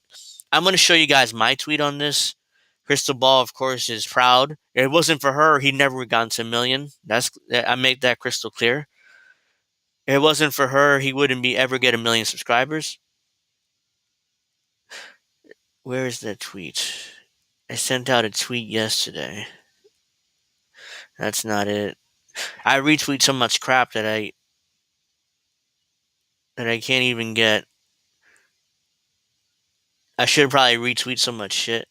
A: I'm going to show you guys my tweet on this. Crystal Ball, of course, is proud. If it wasn't for her, he'd never gotten to 1 million. I make that crystal clear. If it wasn't for her, he wouldn't be ever get 1 million subscribers. Where is that tweet? I sent out a tweet yesterday. That's not it. I retweet so much crap that I can't even get. I should probably retweet so much shit.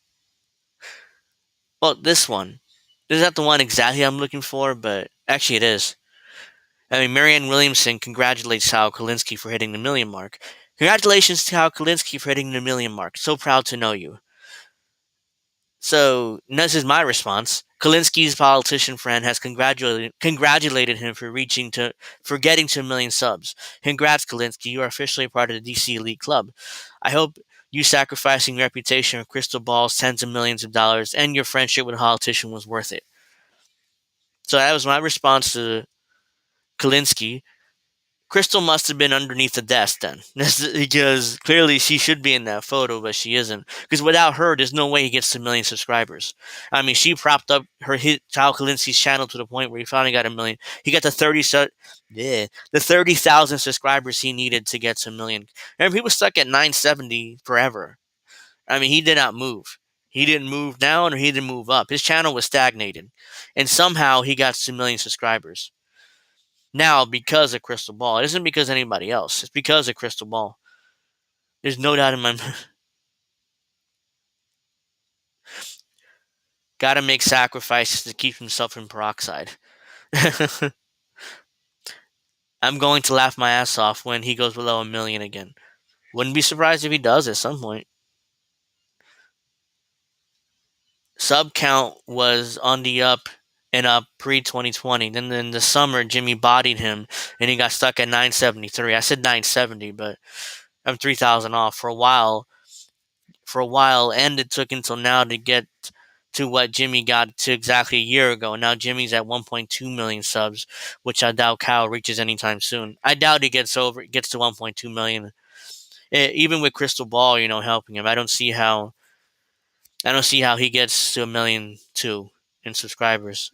A: Well, this one. This is not the one exactly I'm looking for, but actually it is. I mean, Marianne Williamson congratulates Hal Kalinske for hitting the 1 million mark. Congratulations to Hal Kalinske for hitting the 1 million mark. So proud to know you. So, this is my response. Kalinsky's politician friend has congratulated him for getting to 1 million subs. Congrats, Kalinsky. You are officially a part of the DC Elite Club. I hope you sacrificing your reputation of crystal balls, tens of millions of dollars, and your friendship with a politician was worth it. So that was my response to Kalinsky. Crystal must have been underneath the desk then, because clearly she should be in that photo, but she isn't. Because without her, there's no way he gets to 1 million subscribers. I mean, she propped up Hal Kalinski's channel to the point where he finally got 1 million. He got the 30,000 subscribers he needed to get to 1 million. And he was stuck at 970 forever. I mean, he did not move. He didn't move down or he didn't move up. His channel was stagnated, and somehow he got to 1 million subscribers. Now, because of Crystal Ball. It isn't because of anybody else. It's because of Crystal Ball. There's no doubt in my mind. Gotta make sacrifices to keep himself in peroxide. I'm going to laugh my ass off when he goes below 1 million again. Wouldn't be surprised if he does at some point. Sub count was on the up and up pre-2020. Then in the summer, Jimmy bodied him, and he got stuck at 973. I said 970, but I'm 3,000 off for a while. And it took until now to get to what Jimmy got to exactly a year ago. Now Jimmy's at 1.2 million subs, which I doubt Kyle reaches anytime soon. I doubt he gets to 1.2 million. Even with Crystal Ball, helping him, I don't see how he gets to 1 million too in subscribers.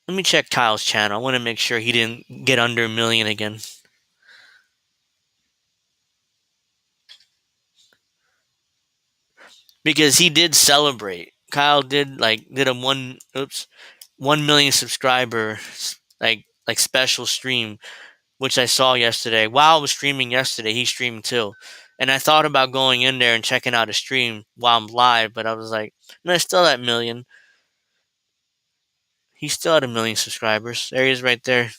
A: Let me check Kyle's channel. I want to make sure he didn't get under 1 million again. Because he did celebrate. Kyle did a 1 million subscriber special stream, which I saw yesterday. While I was streaming yesterday, he streamed too. And I thought about going in there and checking out a stream while I'm live, but I was like, no, it's still at 1 million. He's still at 1 million subscribers. There he is right there.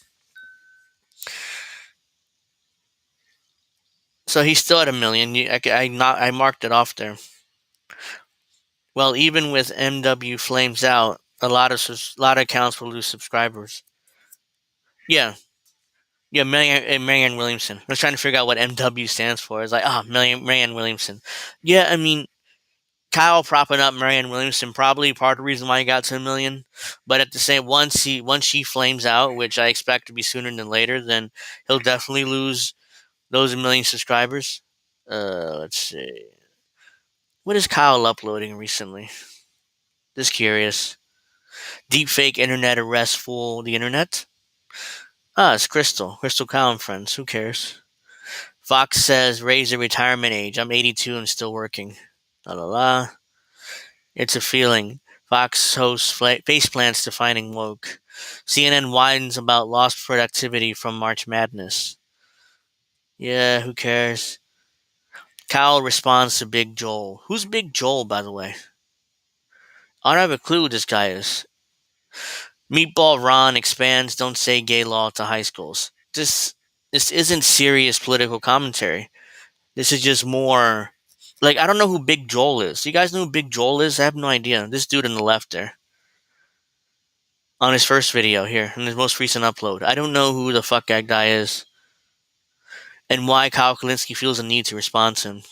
A: So he's still at 1 million. I marked it off there. Well, even with MW Flames out, a lot of accounts will lose subscribers. Yeah, Marianne Williamson. I was trying to figure out what MW stands for. It's like, Marianne Williamson. Yeah, I mean, Kyle propping up Marianne Williamson, probably part of the reason why he got to 1 million. But at the same, once she flames out, which I expect to be sooner than later, then he'll definitely lose those 1 million subscribers. Let's see. What is Kyle uploading recently? Just curious. Deepfake internet arrest fool the internet? Ah, it's Crystal. Crystal Kyle and friends. Who cares? Fox says raise the retirement age. I'm 82 and still working. La la la. It's a feeling. Fox hosts face plants defining woke. CNN whines about lost productivity from March Madness. Yeah, who cares? Kyle responds to Big Joel. Who's Big Joel, by the way? I don't have a clue who this guy is. Meatball Ron expands don't say gay law to high schools. This isn't serious political commentary. This is just more like, I don't know who Big Joel is. You guys know who Big Joel is? I have no idea. This dude on the left there. On his first video here, in his most recent upload. I don't know who the fuck that guy is. And why Kyle Kalinske feels a need to respond to him.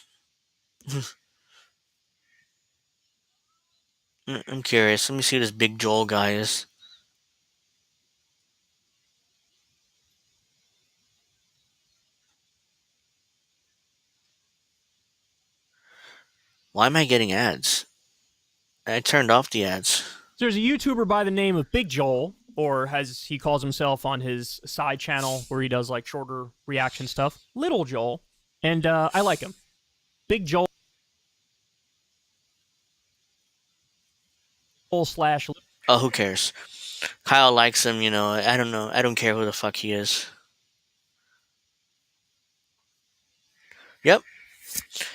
A: I'm curious. Let me see who this Big Joel guy is. Why am I getting ads? I turned off the ads.
G: There's a YouTuber by the name of Big Joel, or as he calls himself on his side channel where he does like shorter reaction stuff, Little Joel, and I like him. Big Joel slash.
A: Oh, who cares? Kyle likes him, you know. I don't know. I don't care who the fuck he is. Yep.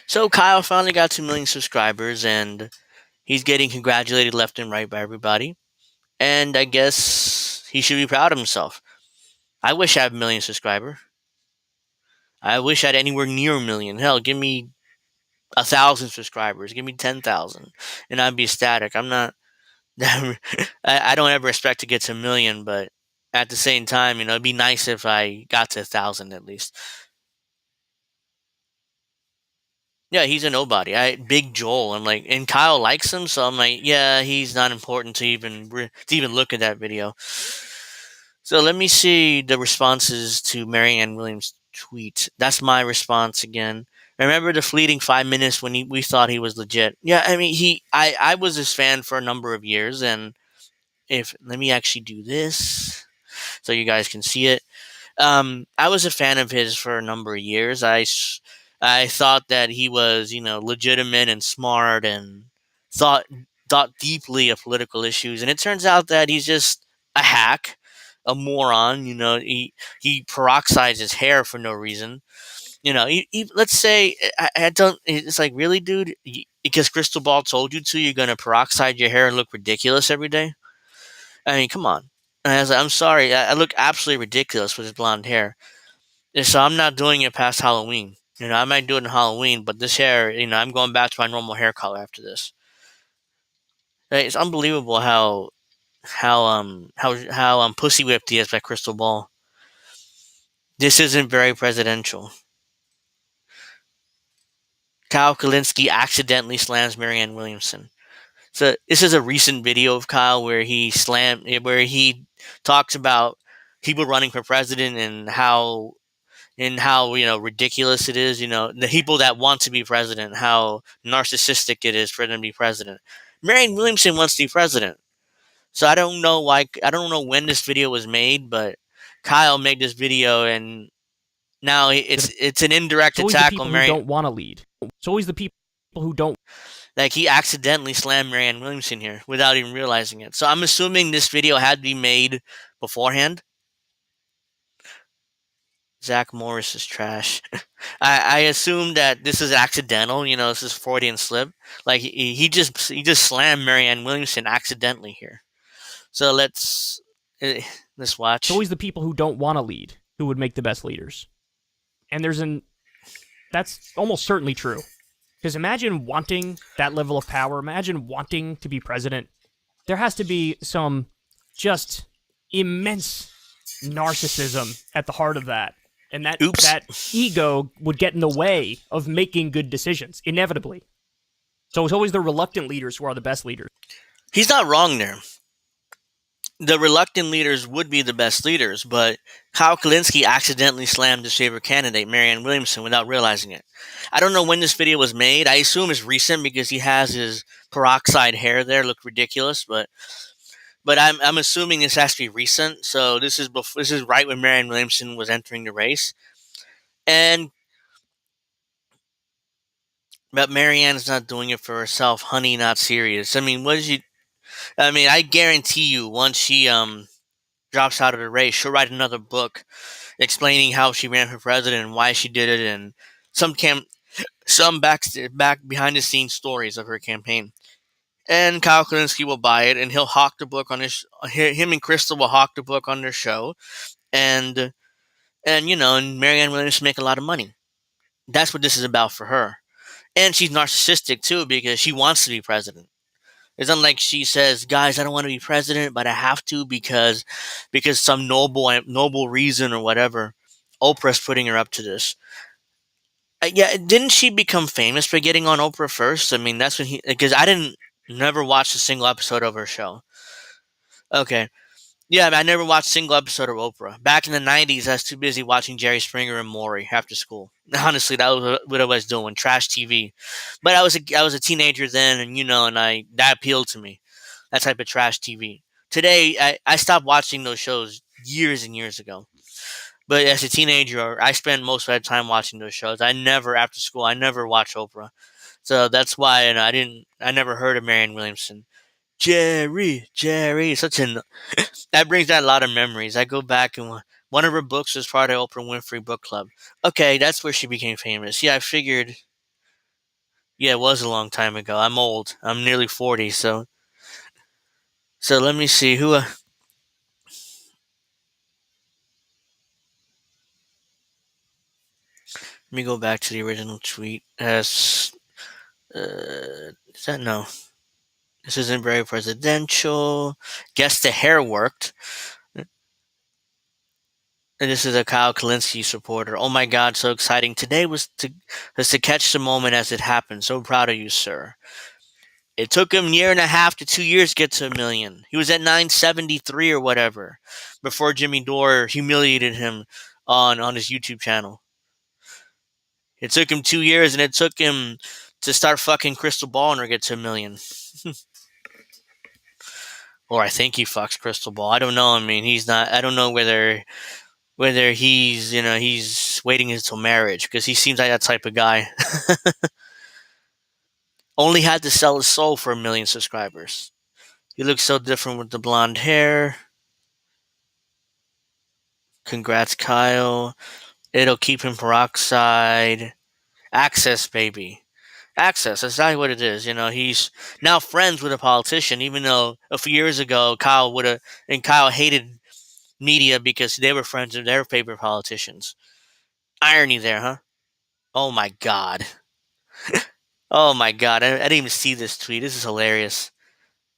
A: So Kyle finally got 2 million subscribers, and he's getting congratulated left and right by everybody. And I guess he should be proud of himself. I wish I had 1 million subscriber. I wish I had anywhere near 1 million. Hell, give me 1,000 subscribers. Give me 10,000, and I'd be ecstatic. I'm not. I don't ever expect to get to 1 million, but at the same time, you know, it'd be nice if I got to 1,000 at least. Yeah, he's a nobody. Big Joel. I'm like, and Kyle likes him, so I'm like, yeah, he's not important to even look at that video. So let me see the responses to Marianne Williams' tweet. That's my response again. Remember the fleeting 5 minutes when we thought he was legit? Yeah, I mean, I was his fan for a number of years, and let me actually do this so you guys can see it. I was a fan of his for a number of years. I thought that he was, you know, legitimate and smart and thought deeply of political issues. And it turns out that he's just a hack, a moron. You know, he peroxides his hair for no reason. You know, let's say I don't. It's like, really, dude, because Crystal Ball told you to, you're gonna peroxide your hair and look ridiculous every day. I mean, come on. And I was like, I'm sorry, I look absolutely ridiculous with his blonde hair. And so I'm not doing it past Halloween. You know, I might do it on Halloween, but this hair, you know, I'm going back to my normal hair color after this. It's unbelievable how pussy whipped he is by Crystal Ball. This isn't very presidential. Kyle Kalinske accidentally slams Marianne Williamson. So this is a recent video of Kyle where he talks about people running for president and how you know, ridiculous it is. You know, the people that want to be president, how narcissistic it is for them to be president. Marianne Williamson wants to be president. So I don't know when this video was made, but Kyle made this video, and now it's an indirect attack on Marianne.
G: Who don't want to lead. It's always the people who don't.
A: Like, he accidentally slammed Marianne Williamson here without even realizing it. So I'm assuming this video had to be made beforehand. Zach Morris is trash. I assume that this is accidental. You know, this is Freudian slip. Like, he just slammed Marianne Williamson accidentally here. So let's watch.
G: It's always the people who don't want to lead who would make the best leaders. And that's almost certainly true. Because imagine wanting that level of power. Imagine wanting to be president. There has to be some just immense narcissism at the heart of that. And that ego would get in the way of making good decisions, inevitably. So it's always the reluctant leaders who are the best leaders.
A: He's not wrong there. The reluctant leaders would be the best leaders, but Kyle Kalinske accidentally slammed his favorite candidate, Marianne Williamson, without realizing it. I don't know when this video was made. I assume it's recent because he has his peroxide hair there, look ridiculous, but I'm assuming this has to be recent. So this is right when Marianne Williamson was entering the race, and but Marianne's not doing it for herself. Honey, not serious. I mean, what is she? I mean, I guarantee you, once she drops out of the race, she'll write another book explaining how she ran for president and why she did it, and some back behind the scenes stories of her campaign. And Kyle Kalinske will buy it, and he'll hawk the book on him and Crystal will hawk the book on their show, and and Marianne Williams make a lot of money. That's what this is about for her. And she's narcissistic too because she wants to be president. It's not like she says, "Guys, I don't want to be president, but I have to because some noble reason or whatever." Oprah's putting her up to this. Yeah, didn't she become famous for getting on Oprah first? I mean, that's when because I didn't never watched a single episode of her show. Okay. Yeah, I never watched a single episode of Oprah. Back in the 90s, I was too busy watching Jerry Springer and Maury after school. Honestly, that was what I was doing, trash TV. But I was a teenager then, and that appealed to me, that type of trash TV. Today, I stopped watching those shows years and years ago. But as a teenager, I spent most of my time watching those shows. I never, after school, I never watched Oprah. So that's why I never heard of Marianne Williamson. Jerry, that brings back a lot of memories. I go back and one of her books was part of Oprah Winfrey Book Club. Okay, that's where she became famous. Yeah, I figured. Yeah, it was a long time ago. I'm old. I'm nearly 40, so let me see who. Let me go back to the original tweet. Is that no? This isn't very presidential. Guess the hair worked. And this is a Kyle Kalinske supporter. Oh my God, so exciting. Today was to catch the moment as it happened. So proud of you, sir. It took him a year and a half to 2 years to get to 1 million. He was at 973 or whatever before Jimmy Dore humiliated him on his YouTube channel. It took him 2 years, and it took him to start fucking Crystal Ball and get to 1 million. Or I think he fucks Crystal Ball. I don't know. I mean, he's not. I don't know whether he's waiting until marriage because he seems like that type of guy. Only had to sell his soul for 1 million subscribers. He looks so different with the blonde hair. Congrats, Kyle. It'll keep him peroxide. Access, baby. Access. That's exactly what it is. He's now friends with a politician, even though a few years ago Kyle hated media because they were friends with their favorite politicians. Irony there, huh? Oh my God. Oh my God. I didn't even see this tweet. This is hilarious.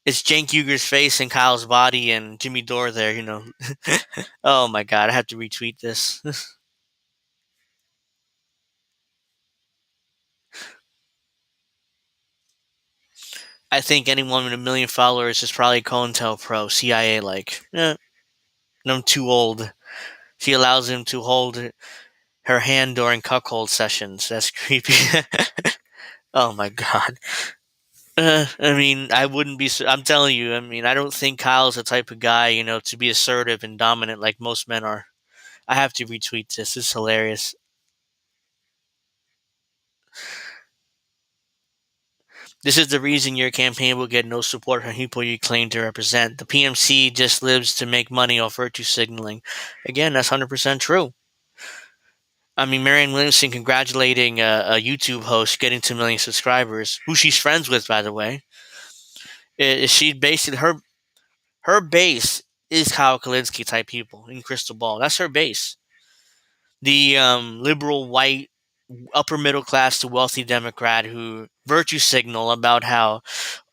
A: It's Cenk Uger's face and Kyle's body and Jimmy Dore there. Oh my God. I have to retweet this. I think anyone with 1 million followers is probably COINTELPRO, CIA-like. I'm too old. She allows him to hold her hand during cuckold sessions. That's creepy. Oh my God. I mean, I wouldn't be. I'm telling you. I mean, I don't think Kyle's the type of guy, to be assertive and dominant like most men are. I have to retweet this. This is hilarious. This is the reason your campaign will get no support from people you claim to represent. The PMC just lives to make money off virtue signaling. Again, that's 100% true. I mean, Marianne Williamson congratulating a YouTube host getting to 1 million subscribers, who she's friends with, by the way. She basically her base is Kyle Kalinske type people in Crystal Ball. That's her base. The liberal white upper middle class to wealthy Democrat who virtue signal about how,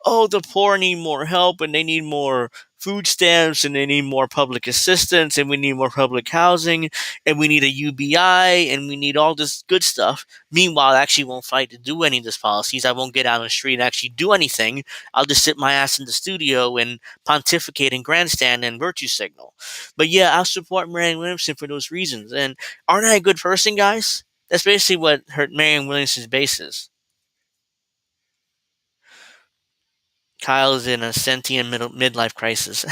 A: oh, the poor need more help and they need more food stamps, and they need more public assistance, and we need more public housing, and we need a UBI, and we need all this good stuff. Meanwhile, I actually won't fight to do any of these policies. I won't get out on the street and actually do anything. I'll just sit my ass in the studio and pontificate and grandstand and virtue signal. But yeah, I'll support Marianne Williamson for those reasons. And aren't I a good person, guys? That's basically what Marianne Williamson's base is. Kyle is in a sentient midlife crisis.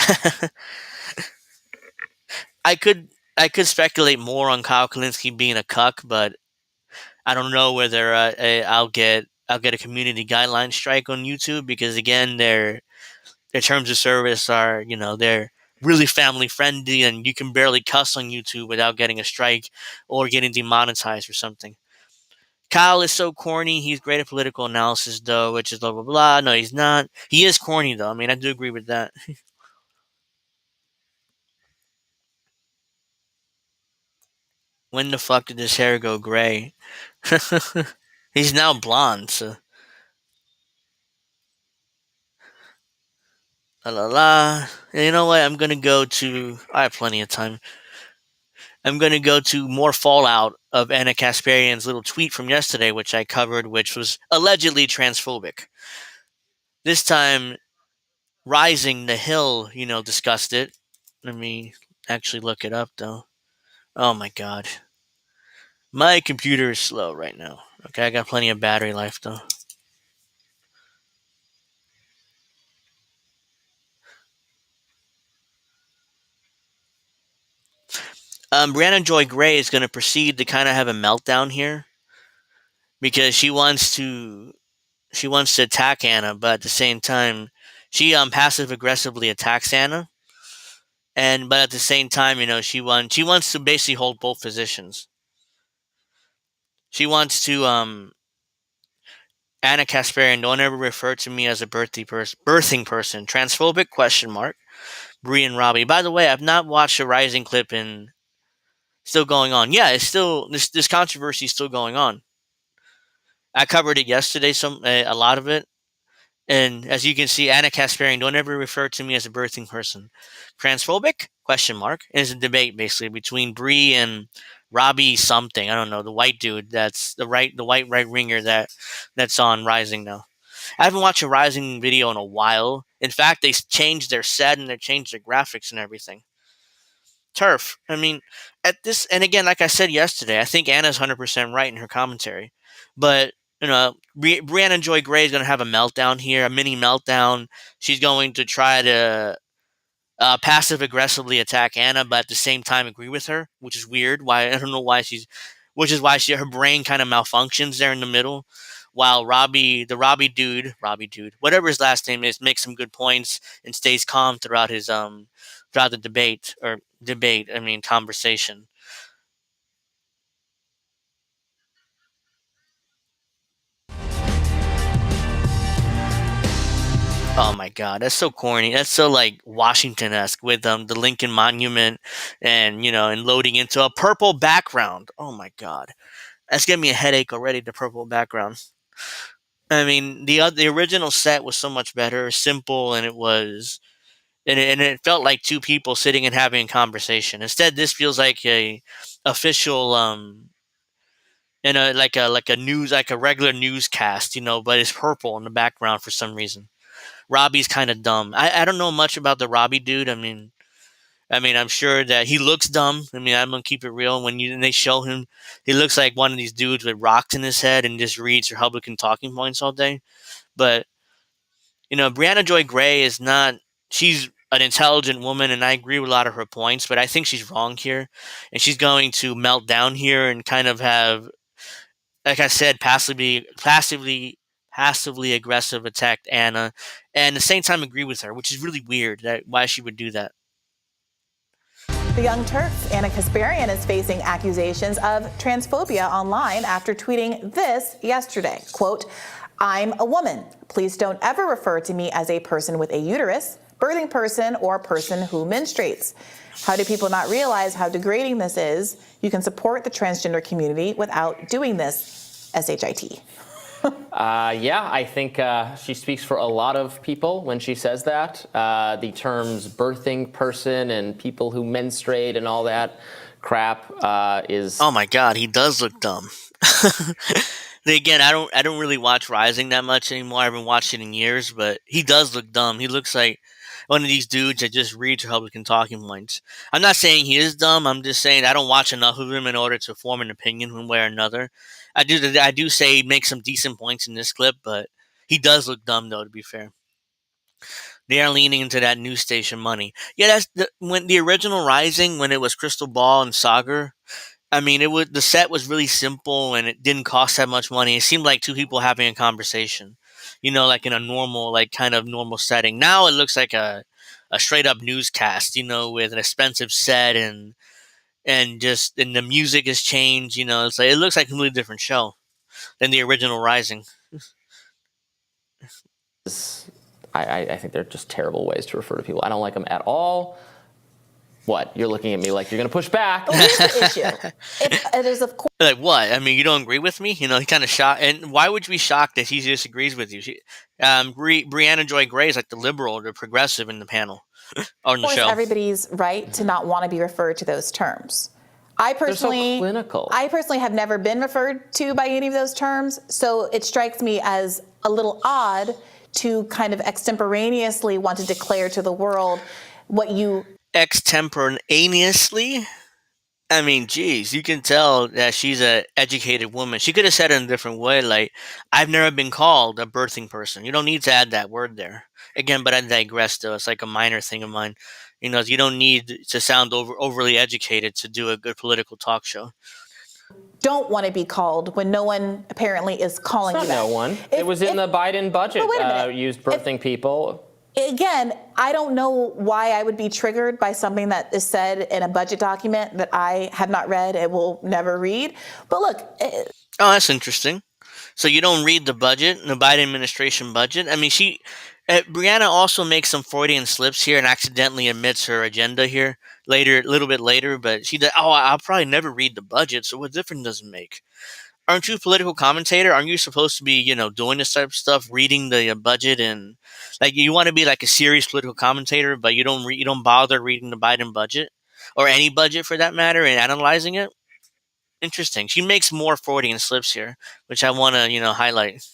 A: I could speculate more on Kyle Kalinske being a cuck, but I don't know whether I'll get a community guideline strike on YouTube, because again, their terms of service are, they're really family friendly, and you can barely cuss on YouTube without getting a strike or getting demonetized or something. Kyle is so corny. He's great at political analysis, though, which is blah, blah, blah. No, he's not. He is corny, though. I mean, I do agree with that. When the fuck did his hair go gray? He's now blonde, so. La la la. And you know what? I'm gonna go to. I have plenty of time. I'm gonna go to more fallout of Ana Kasparian's little tweet from yesterday, which I covered, which was allegedly transphobic. This time, Rising the Hill, discussed it. Let me actually look it up, though. Oh my god. My computer is slow right now. Okay, I got plenty of battery life, though. Brianna Joy Gray is going to proceed to kind of have a meltdown here, because she wants to attack Anna, but at the same time, she passive aggressively attacks Anna, but at the same time, she wants to basically hold both positions. She wants to Ana Kasparian, don't ever refer to me as a birthing person. Transphobic question mark. Bree and Robbie. By the way, I've not watched a Rising clip in. Still going on. Yeah, it's still this controversy is still going on. I covered it yesterday, a lot of it, and as you can see, Ana Kasparian, don't ever refer to me as a birthing person. Transphobic question mark. It's a debate basically between Bree and Robbie something. I don't know, the white dude that's the white right winger that's on Rising now. I haven't watched a Rising video in a while. In fact, they changed their set and they changed their graphics and everything. Turf. I mean, at this, and again, like I said yesterday, I think Anna's 100% right in her commentary. But, Brianna Joy Gray is going to have a meltdown here, a mini meltdown. She's going to try to passive aggressively attack Anna, but at the same time agree with her, which is weird. Why? I don't know why her brain kind of malfunctions there in the middle. While Robbie dude, whatever his last name is, makes some good points and stays calm throughout his throughout the conversation. Oh my god, that's so corny. That's so like Washington-esque with the Lincoln Monument and and loading into a purple background. Oh my god. That's giving me a headache already, the purple background. I mean, the original set was so much better, simple, and it felt like two people sitting and having a conversation. Instead, this feels like a official like a regular newscast, but it's purple in the background for some reason. Robbie's kind of dumb. I don't know much about the Robbie dude. I mean, I'm sure that he looks dumb. I mean, I'm gonna keep it real. When they show him, he looks like one of these dudes with rocks in his head and just reads Republican talking points all day. But Brianna Joy Gray is not. She's an intelligent woman, and I agree with a lot of her points. But I think she's wrong here, and she's going to melt down here and kind of have, like I said, passively aggressive attacked Anna, and at the same time agree with her, which is really weird. Why she would do that.
J: The young Turk's Ana Kasparian is facing accusations of transphobia online after tweeting this yesterday. Quote, "I'm a woman. Please don't ever refer to me as a person with a uterus, birthing person, or person who menstruates. How do people not realize how degrading this is? You can support the transgender community without doing this. SHIT."
K: Yeah, I think she speaks for a lot of people when she says that. The terms birthing person and people who menstruate and all that crap is.
A: Oh my God, he does look dumb. Again, I don't really watch Rising that much anymore. I haven't watched it in years, but he does look dumb. He looks like one of these dudes that just reads Republican talking points. I'm not saying he is dumb. I'm just saying I don't watch enough of him in order to form an opinion one way or another. I do say he makes some decent points in this clip, but he does look dumb though. To be fair, they are leaning into that news station money. Yeah, when the original Rising, when it was Crystal Ball and Sagar. I mean, the set was really simple and it didn't cost that much money. It seemed like two people having a conversation, like in a normal, like kind of normal setting. Now it looks like a straight up newscast, with an expensive set and the music has changed. It's like it looks like a completely different show than the original Rising.
K: I think they're just terrible ways to refer to people. I don't like them at all. What? You're looking at me like you're going to push back.
J: Well, here's the issue. There's of course.
A: Like what? I mean, you don't agree with me? He kind of shocked. And why would you be shocked that he disagrees with you? Brianna Joy Gray is like the liberal or the progressive in the panel on the show.
J: Everybody's right to not want to be referred to those terms. I personally,
K: they're so clinical.
J: I personally have never been referred to by any of those terms, so it strikes me as a little odd to kind of extemporaneously want to declare to the world what you.
A: Extemporaneously? I mean, geez, you can tell that she's an educated woman. She could have said it in a different way, like, I've never been called a birthing person. You don't need to add that word there. Again, but I digress, though. It's like a minor thing of mine. You don't need to sound overly educated to do a good political talk show.
J: Don't want to be called when no one apparently is calling you that.
K: No one. It was in the Biden budget, used birthing people.
J: Again, I don't know why I would be triggered by something that is said in a budget document that I have not read and will never read. But look.
A: Oh, that's interesting. So you don't read the budget, the Biden administration budget? I mean, Brianna also makes some Freudian slips here and accidentally admits her agenda here a little bit later. But she said, I'll probably never read the budget, so what difference does it make? Aren't you a political commentator? Aren't you supposed to be, doing this type of stuff, reading the budget and like you want to be like a serious political commentator, but you don't bother reading the Biden budget or any budget for that matter and analyzing it? Interesting. She makes more Freudian slips here, which I want to, highlight.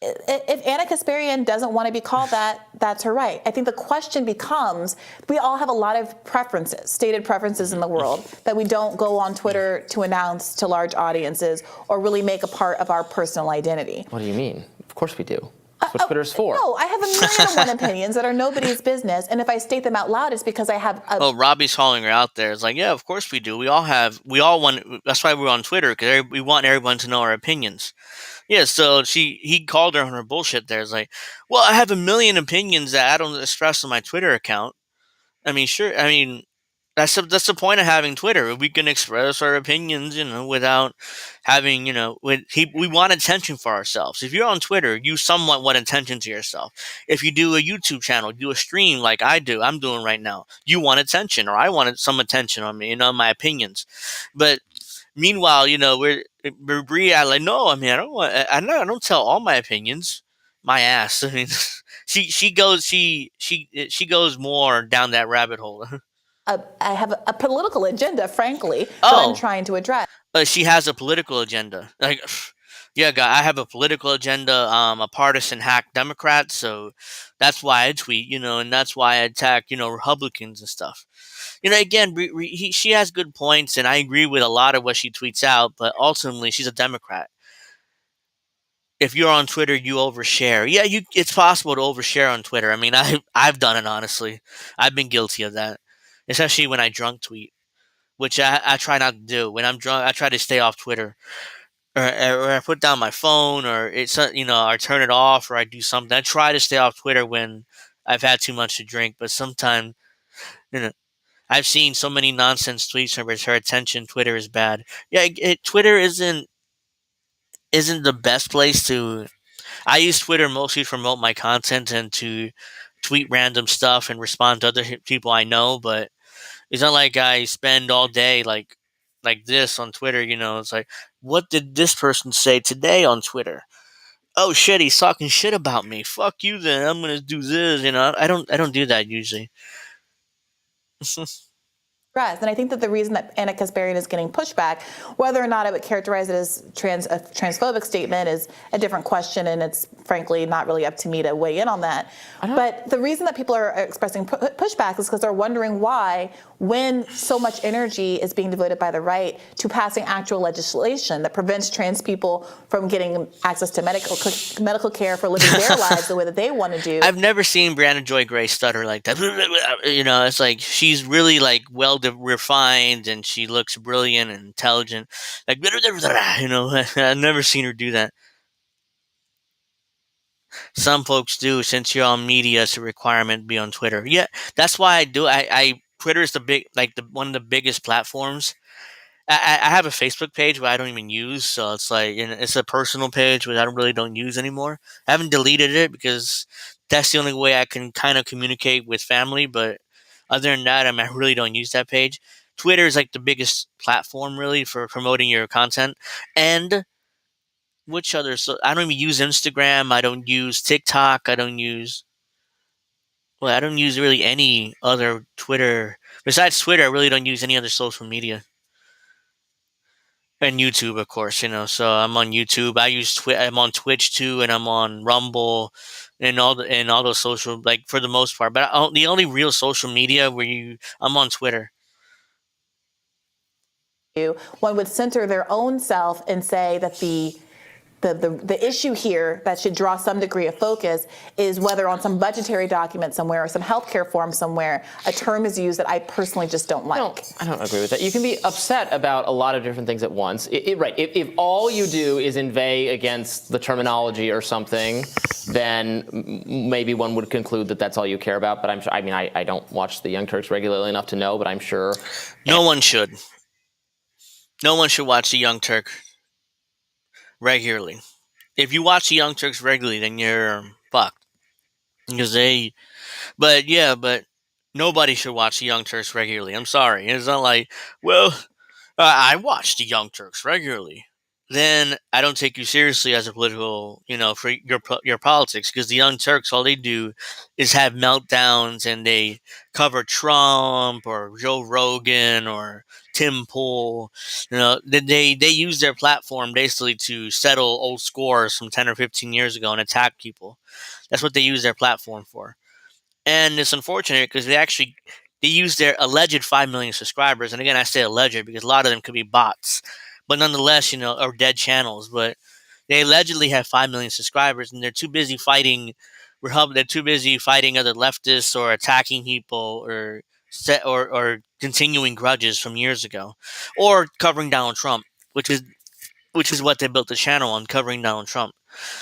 J: If Ana Kasparian doesn't want to be called that, that's her right. I think the question becomes, we all have a lot of preferences, stated preferences in the world that we don't go on Twitter to announce to large audiences or really make a part of our personal identity.
K: What do you mean? Of course we do. That's what Twitter's for.
J: No, I have a million and one opinions that are nobody's business, and if I state them out loud, it's because I have.
A: Robbie's calling her out there. It's like, yeah, of course we do. We all want. That's why we're on Twitter because we want everyone to know our opinions. Yeah, so he called her on her bullshit. There, it's like, well, I have a million opinions that I don't express on my Twitter account. I mean, sure. I mean, that's the point of having Twitter. We can express our opinions, without having, we want attention for ourselves. If you're on Twitter, you somewhat want attention to yourself. If you do a YouTube channel, do a stream like I'm doing right now, you want attention, or I wanted some attention on me, my opinions. But meanwhile, we're like, no, I mean, I don't tell all my opinions. My ass. I mean, she goes more down that rabbit hole.
J: I have a political agenda, frankly, that I'm trying to address.
A: She has a political agenda. Like, yeah, I have a political agenda. A partisan hack Democrat, so that's why I tweet, and that's why I attack, Republicans and stuff. Again, she has good points, and I agree with a lot of what she tweets out. But ultimately, she's a Democrat. If you're on Twitter, you overshare. Yeah, it's possible to overshare on Twitter. I mean, I've done it honestly. I've been guilty of that. Especially when I drunk tweet, which I try not to do. When I'm drunk, I try to stay off Twitter, or I put down my phone, or it's I turn it off, or I do something. I try to stay off Twitter when I've had too much to drink. But sometimes, I've seen so many nonsense tweets where her attention. Twitter is bad. Yeah, Twitter isn't the best place to. I use Twitter mostly to promote my content and to tweet random stuff and respond to other people I know, but it's not like I spend all day like this on Twitter. It's like, what did this person say today on Twitter? oh shit, he's talking shit about me. Fuck you then. I'm gonna do this. I don't do that usually.
J: And I think that the reason that Ana Kasparian is getting pushback, whether or not I would characterize it as a transphobic statement, is a different question, and it's frankly not really up to me to weigh in on that. But the reason that people are expressing pushback is because they're wondering why, when so much energy is being devoted by the right to passing actual legislation that prevents trans people from getting access to medical care for living their lives the way that they want to do.
A: I've never seen Brianna Joy Gray stutter like that. It's like she's really like refined, and she looks brilliant and intelligent. Like, I've never seen her do that. Some folks do. Since you're on media, it's a requirement to be on Twitter. Yeah, that's why I do. Twitter is one of the biggest platforms. I have a Facebook page where I don't even use, so it's like, it's a personal page which I really don't use anymore. I haven't deleted it because that's the only way I can kind of communicate with family. But other than that, I really don't use that page. Twitter is like the biggest platform really for promoting your content. And which other? So I don't even use Instagram. I don't use TikTok. I don't use really any other Twitter besides Twitter. I really don't use any other social media. And YouTube, of course, So I'm on YouTube. I'm on Twitch too, and I'm on Rumble, and all those social, like, for the most part. But the only real social media I'm on Twitter.
J: One would center their own self and say that the issue here that should draw some degree of focus is whether on some budgetary document somewhere or some healthcare form somewhere a term is used that I personally just don't like.
K: I don't agree with that. You can be upset about a lot of different things at once. Right. If all you do is inveigh against the terminology or something, then maybe one would conclude that that's all you care about. But I don't watch the Young Turks regularly enough to know, but I'm sure.
A: No one should. No one should watch the Young Turk regularly. If you watch the Young Turks regularly, then you're fucked. But nobody should watch the Young Turks regularly. I'm sorry. It's not like, I watch the Young Turks regularly. Then I don't take you seriously as a political, for your politics, because the Young Turks, all they do is have meltdowns, and they cover Trump or Joe Rogan or Tim Pool. They use their platform basically to settle old scores from 10 or 15 years ago and attack people. That's what they use their platform for. And it's unfortunate because they use their alleged 5 million subscribers. And again, I say alleged because a lot of them could be bots, but nonetheless, or dead channels. But they allegedly have 5 million subscribers, and they're too busy fighting they're too busy fighting other leftists or attacking people or continuing grudges from years ago, or covering Donald Trump, which is what they built the channel on, covering Donald Trump.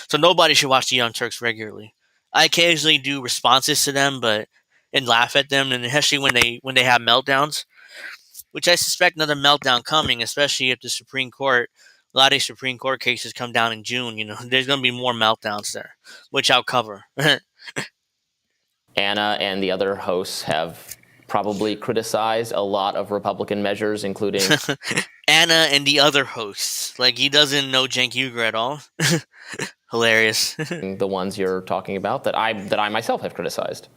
A: So nobody should watch the Young Turks regularly. I occasionally do responses to them, and laugh at them, and especially when they have meltdowns, which I suspect another meltdown coming, especially if a lot of Supreme Court cases come down in June. There's going to be more meltdowns there, which I'll cover.
K: Anna and the other hosts have probably criticized a lot of Republican measures, including
A: Anna and the other hosts. Like, he doesn't know Cenk Uygur at all. Hilarious.
K: The ones you're talking about that I myself have criticized.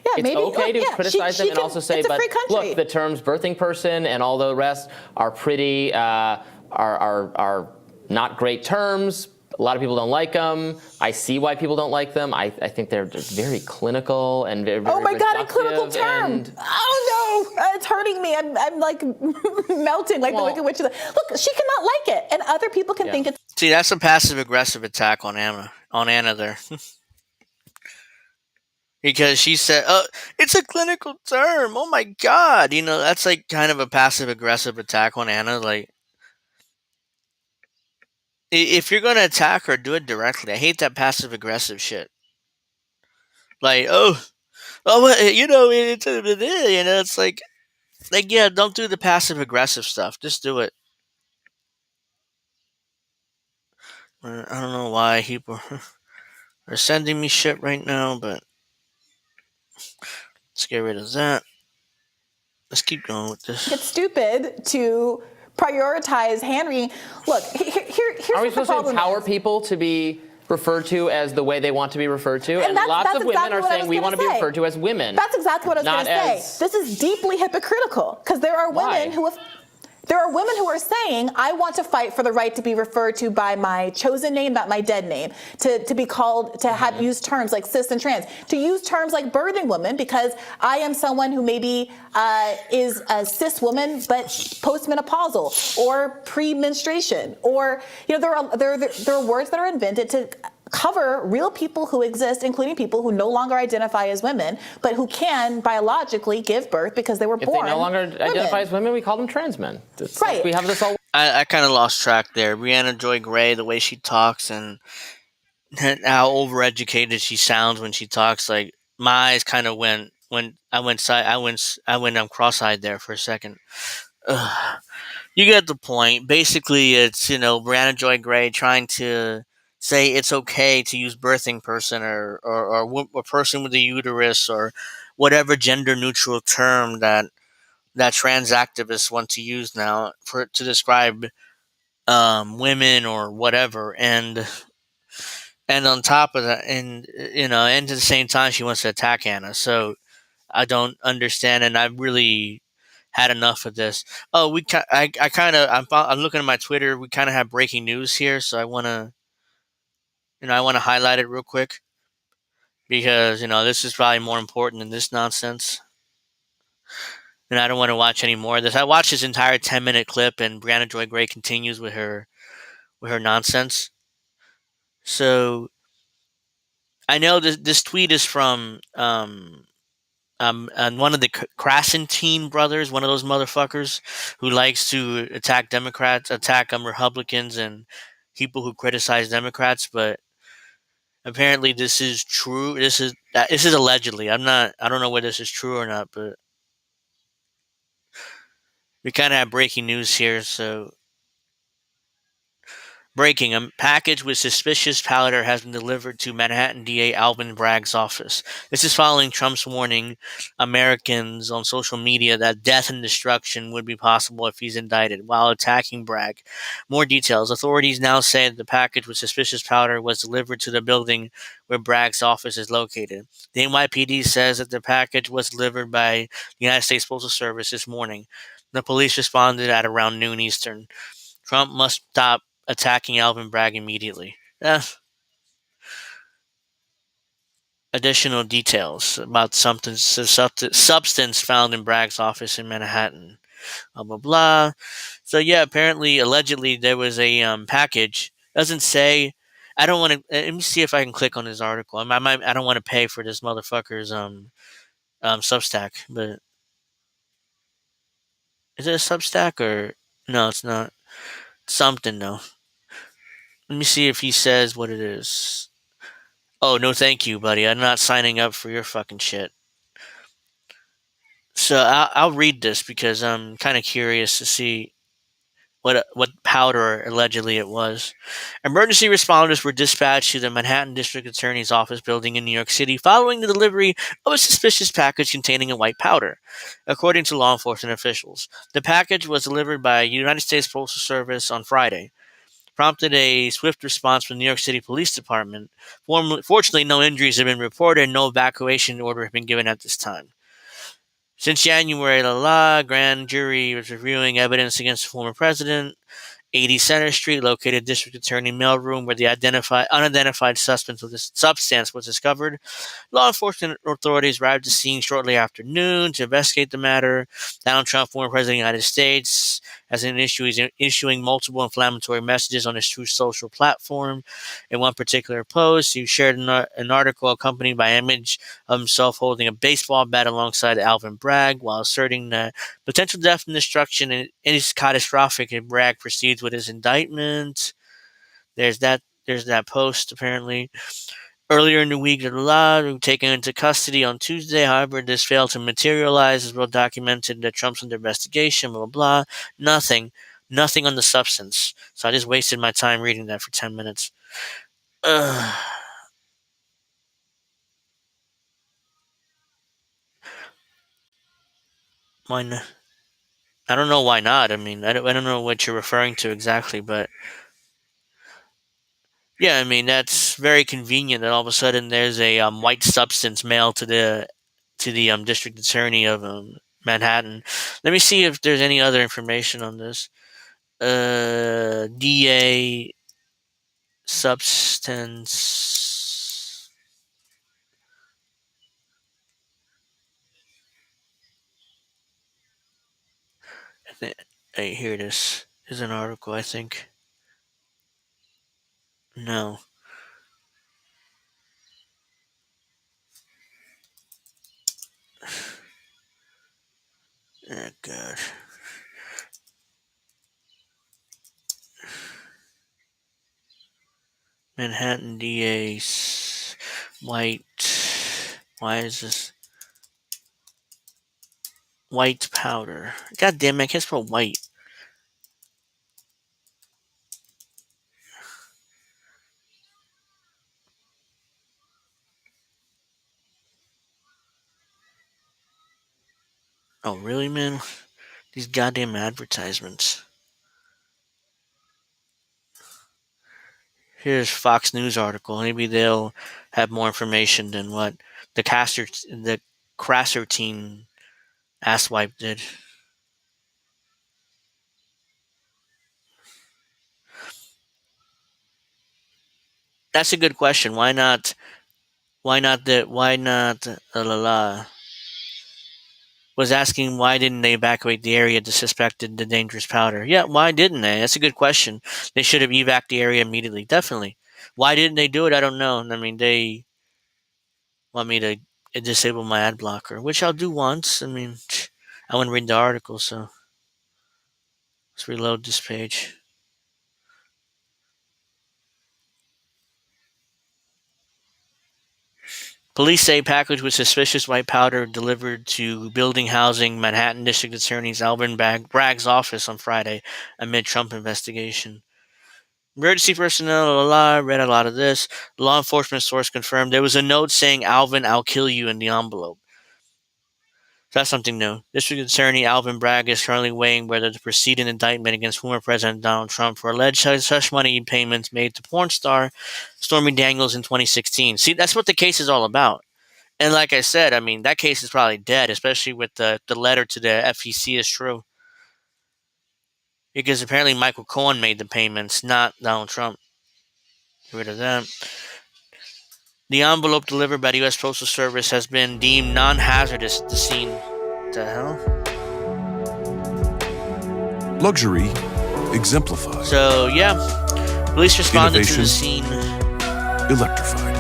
J: Yeah,
K: it's
J: maybe
K: okay to criticize them and also say, but look, the terms birthing person and all the rest are pretty are not great terms. A lot of people don't like them. I see why people don't like them. I think they're just very clinical and very,
J: oh my God, a clinical
K: reductive
J: term. Oh no, it's hurting me. I'm like melting like the Wicked Witch. Look, she cannot like it, and other people can think it's.
A: See, that's a passive aggressive attack on Anna there. Because she said, "Oh, it's a clinical term. Oh my God!" That's like kind of a passive aggressive attack on Anna. Like, if you're gonna attack her, do it directly. I hate that passive aggressive shit. Like, it's like, yeah, don't do the passive aggressive stuff. Just do it. I don't know why people are sending me shit right now, but let's get rid of that. Let's keep going with this.
J: It's stupid to prioritize hand wringing. Look, here's
K: Are we
J: what the
K: supposed to
J: problem
K: empower
J: is.
K: people to be referred to as the way they want to be referred to, and
J: that's-
K: lots
J: that's
K: of women
J: exactly
K: are
J: what I
K: saying
J: was
K: we
J: gonna
K: want to be
J: say.
K: referred to as women.
J: That's exactly what I was going
K: not
J: to say.
K: as-
J: This is deeply hypocritical because there are women
K: Why?
J: who have. There are women who are saying, I want to fight for the right to be referred to by my chosen name, not my dead name, to be called, to have use terms like cis and trans, to use terms like birthing woman because I am someone who maybe is a cis woman but postmenopausal or pre-menstruation, or there are words that are invented to cover real people who exist, including people who no longer identify as women, but who can biologically give birth because they were
K: If
J: born
K: they no longer
J: women.
K: identify as women, we call them trans men.
J: Right.
K: We have this all.
A: I kind of lost track there. Brianna Joy Gray, the way she talks and how overeducated she sounds when she talks, like my eyes kind of went when I went cross-eyed there for a second. Ugh. You get the point. Basically, it's Brianna Joy Gray trying to say it's okay to use birthing person or a person with a uterus or whatever gender neutral term that trans activists want to use now to describe women or whatever, and on top of that, and and at the same time, she wants to attack Anna. So I don't understand, and I really had enough of this. Oh, I kind of, I'm looking at my Twitter. We kind of have breaking news here, so I want to highlight it real quick because this is probably more important than this nonsense. And I don't want to watch any more of this. I watched this entire 10-minute clip, and Brianna Joy Gray continues with her nonsense. So I know this tweet is from and one of the Krassenstein brothers, one of those motherfuckers who likes to attack Democrats, attack Republicans and people who criticize Democrats. But apparently, this is true. This is allegedly. I don't know whether this is true or not, but we kind of have breaking news here. So breaking: a package with suspicious powder has been delivered to Manhattan DA Alvin Bragg's office. This is following Trump's warning Americans on social media that death and destruction would be possible if he's indicted while attacking Bragg. More details. Authorities now say that the package with suspicious powder was delivered to the building where Bragg's office is located. The NYPD says that the package was delivered by the United States Postal Service this morning. The police responded at around noon Eastern. Trump must stop attacking Alvin Bragg immediately. Additional details about substance found in Bragg's office in Manhattan. Blah blah blah. So yeah, apparently, allegedly, there was a package. Doesn't say. I don't want to. Let me see if I can click on his article. I don't want to pay for this motherfucker's Substack. But is it a Substack or no? It's not. Something though. Let me see if he says what it is. Oh, no thank you, buddy. I'm not signing up for your fucking shit. So I'll read this because I'm kind of curious to see what powder allegedly it was. Emergency responders were dispatched to the Manhattan District Attorney's Office building in New York City following the delivery of a suspicious package containing a white powder, according to law enforcement officials. The package was delivered by United States Postal Service on Friday, prompted a swift response from the New York City Police Department. Fortunately, no injuries have been reported and no evacuation order has been given at this time. Since January, grand jury was reviewing evidence against the former president. 80 Center Street, located district attorney mailroom where the unidentified substance was discovered. Law enforcement authorities arrived at the scene shortly after noon to investigate the matter. Donald Trump, former president of the United States, has an issue. He's issuing multiple inflammatory messages on his Truth Social platform. In one particular post, he shared an article accompanied by an image of himself holding a baseball bat alongside Alvin Bragg while asserting that potential death and destruction is catastrophic if Bragg proceeds with his indictment. There's that post apparently. Earlier in the week, were taken into custody on Tuesday. However, this failed to materialize, as well documented that Trump's under investigation, blah, blah, blah. Nothing on the substance. So I just wasted my time reading that for 10 minutes. Ugh. Why not? I don't know why not. I mean, I don't know what you're referring to exactly, but Yeah, I mean that's very convenient that all of a sudden there's a white substance mailed to the district attorney of Manhattan. Let me see if there's any other information on this. DA substance. Hey, here it is. Here's an article, I think. No. Oh, God. Manhattan DA's white. Why is this? White powder. God damn it, I can't spell white. Oh, really, man? These goddamn advertisements. Here's Fox News article. Maybe they'll have more information than what the Crassertine asswipe did. That's a good question. Why not? Why not the? Why not? Was asking why didn't they evacuate the area to suspected the dangerous powder? Yeah, why didn't they? That's a good question. They should have evac the area immediately. Definitely. Why didn't they do it? I don't know. I mean, they want me to disable my ad blocker, which I'll do once. I mean, I wouldn't read the article, so let's reload this page. Police say package with suspicious white powder delivered to building housing Manhattan District Attorney's Alvin Bragg's office on Friday amid Trump investigation. Emergency personnel, read a lot of this. Law enforcement source confirmed there was a note saying, Alvin, I'll kill you in the envelope. So that's something new. District Attorney Alvin Bragg is currently weighing whether to proceed an indictment against former President Donald Trump for alleged hush money payments made to porn star Stormy Daniels in 2016. See, that's what the case is all about. And like I said, I mean, that case is probably dead, especially with the letter to the FEC is true. Because apparently Michael Cohen made the payments, not Donald Trump. Get rid of that. The envelope delivered by the U.S. Postal Service has been deemed non-hazardous at the scene. What the hell?
L: Luxury exemplified.
A: So, yeah. Police responded to the scene.
L: Electrified.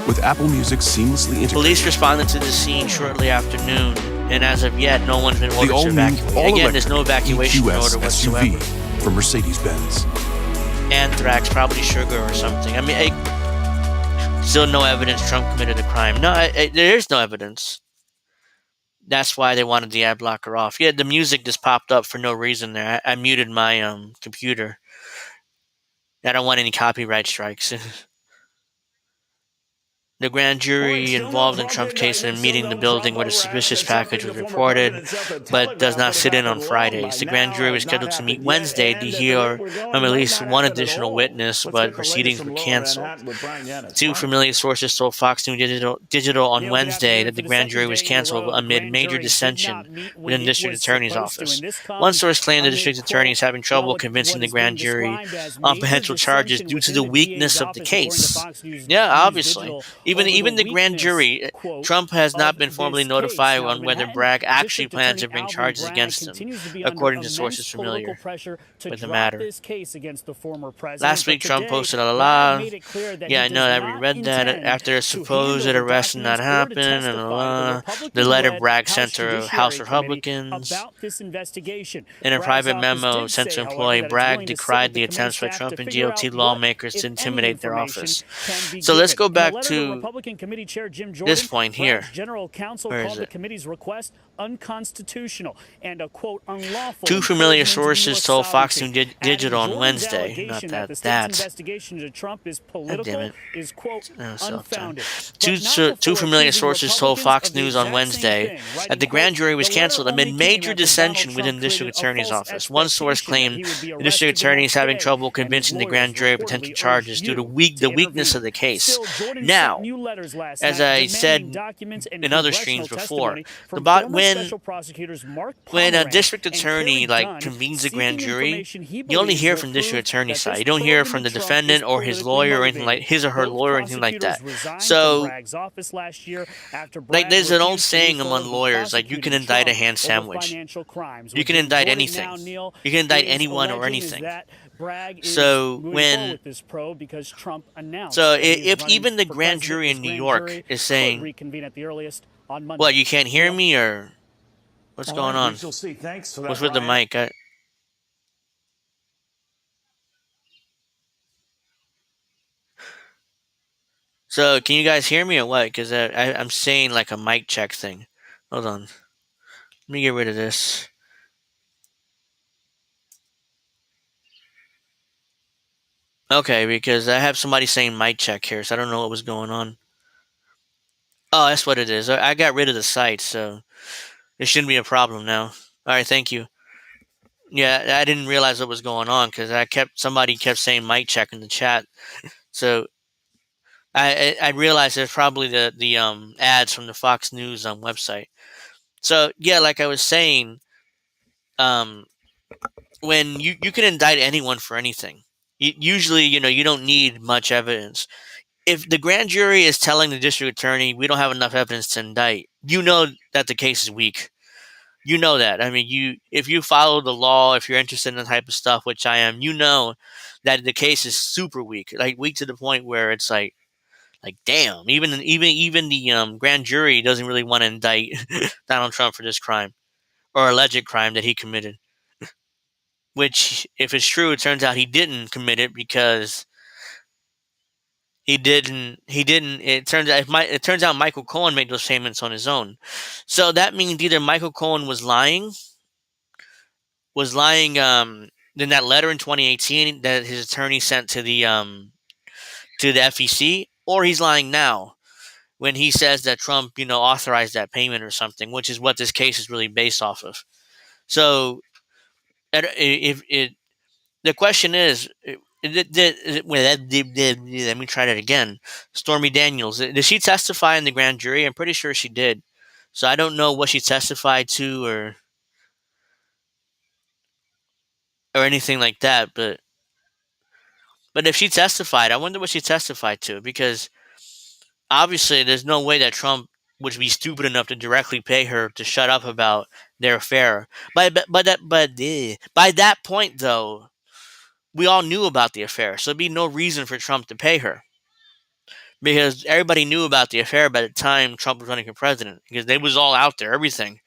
L: With Apple Music seamlessly integrated.
A: Police responded to the scene shortly after noon, and as of yet, no one's been ordered to evacuate. Again, there's no evacuation
L: EQS
A: order whatsoever.
L: SUV from Mercedes-Benz.
A: Anthrax, probably sugar or something. I mean, still no evidence Trump committed a crime. No, there is no evidence. That's why they wanted the ad blocker off. Yeah, the music just popped up for no reason there. I muted my computer. I don't want any copyright strikes. The grand jury involved in Trump's case in meeting the building where the suspicious package was reported, but does not sit in on Fridays. The grand jury was scheduled to meet Wednesday to hear from at least one additional witness, but proceedings were canceled. Two familiar sources told Fox News Digital on Wednesday that the grand jury was canceled amid major dissension within the district attorney's office. One source claimed the district attorney is having trouble convincing the grand jury on potential charges due to the weakness of the case. Yeah, obviously. Even the grand jury, Trump has not been formally notified on whether Bragg actually plans to bring charges against him, according to sources familiar with the matter. Last week, Trump posted yeah, I know, I reread that. After a supposed arrest did not happen, the letter Bragg sent to House Republicans. In a private memo sent to employee, Bragg decried the attempts by Trump and GOP lawmakers to intimidate their office. So let's go back to
M: Republican Committee Chair Jim Jordan,
A: this point here.
M: Bragg's general counsel
A: Where is
M: called the
A: it?
M: committee's request unconstitutional and a quote unlawful.
A: Two familiar
M: encouragement to
A: sources
M: U.S.
A: told Fox
M: sovereignty.
A: News Digital on
M: Jordan's
A: Wednesday. Not
M: allegation that the
A: that.
M: state's investigation into Trump is
A: damn
M: political
A: it.
M: is quote unfounded.
A: Two familiar sources told Fox News on Wednesday that the grand jury was canceled amid major dissension within the district attorney's office. One source claimed the district attorney is having trouble convincing the grand jury of potential charges due to the weakness of the case. Now, as I said in other streams before, when a district attorney convenes a grand jury, you only hear from the district attorney's side. You don't hear from the defendant or his lawyer or anything like his or her lawyer or anything like that. So, there's an old saying among lawyers, you can indict a ham sandwich. You can indict anything. You can indict anyone or anything. So if even the grand jury in New York is saying, "What, you can't hear me," or what's going on? What's with the mic? So can you guys hear me or what? Because I'm saying a mic check thing. Hold on. Let me get rid of this. Okay, because I have somebody saying mic check here, so I don't know what was going on. Oh, that's what it is. I got rid of the site, so it shouldn't be a problem now. All right, thank you. Yeah, I didn't realize what was going on because somebody kept saying mic check in the chat, so I realized there's probably the ads from the Fox News website. So yeah, like I was saying, when you can indict anyone for anything. Usually, you don't need much evidence. If the grand jury is telling the district attorney, we don't have enough evidence to indict, you know that the case is weak. You know that. I mean, if you follow the law, if you're interested in the type of stuff, which I am, you know that the case is super weak. Weak to the point where it's damn, even the grand jury doesn't really want to indict Donald Trump for this crime or alleged crime that he committed. Which, if it's true, it turns out he didn't commit it because he didn't. It turns out Michael Cohen made those payments on his own. So that means either Michael Cohen was lying in that letter in 2018 that his attorney sent to the FEC, or he's lying now when he says that Trump, authorized that payment or something, which is what this case is really based off of. So, the question is, let me try that again. Stormy Daniels, did she testify in the grand jury? I'm pretty sure she did. So I don't know what she testified to or anything like that. But if she testified, I wonder what she testified to, because obviously there's no way that Trump would be stupid enough to directly pay her to shut up about their affair. By that point, though, we all knew about the affair, so there'd be no reason for Trump to pay her. Because everybody knew about the affair by the time Trump was running for president. Because it was all out there, everything.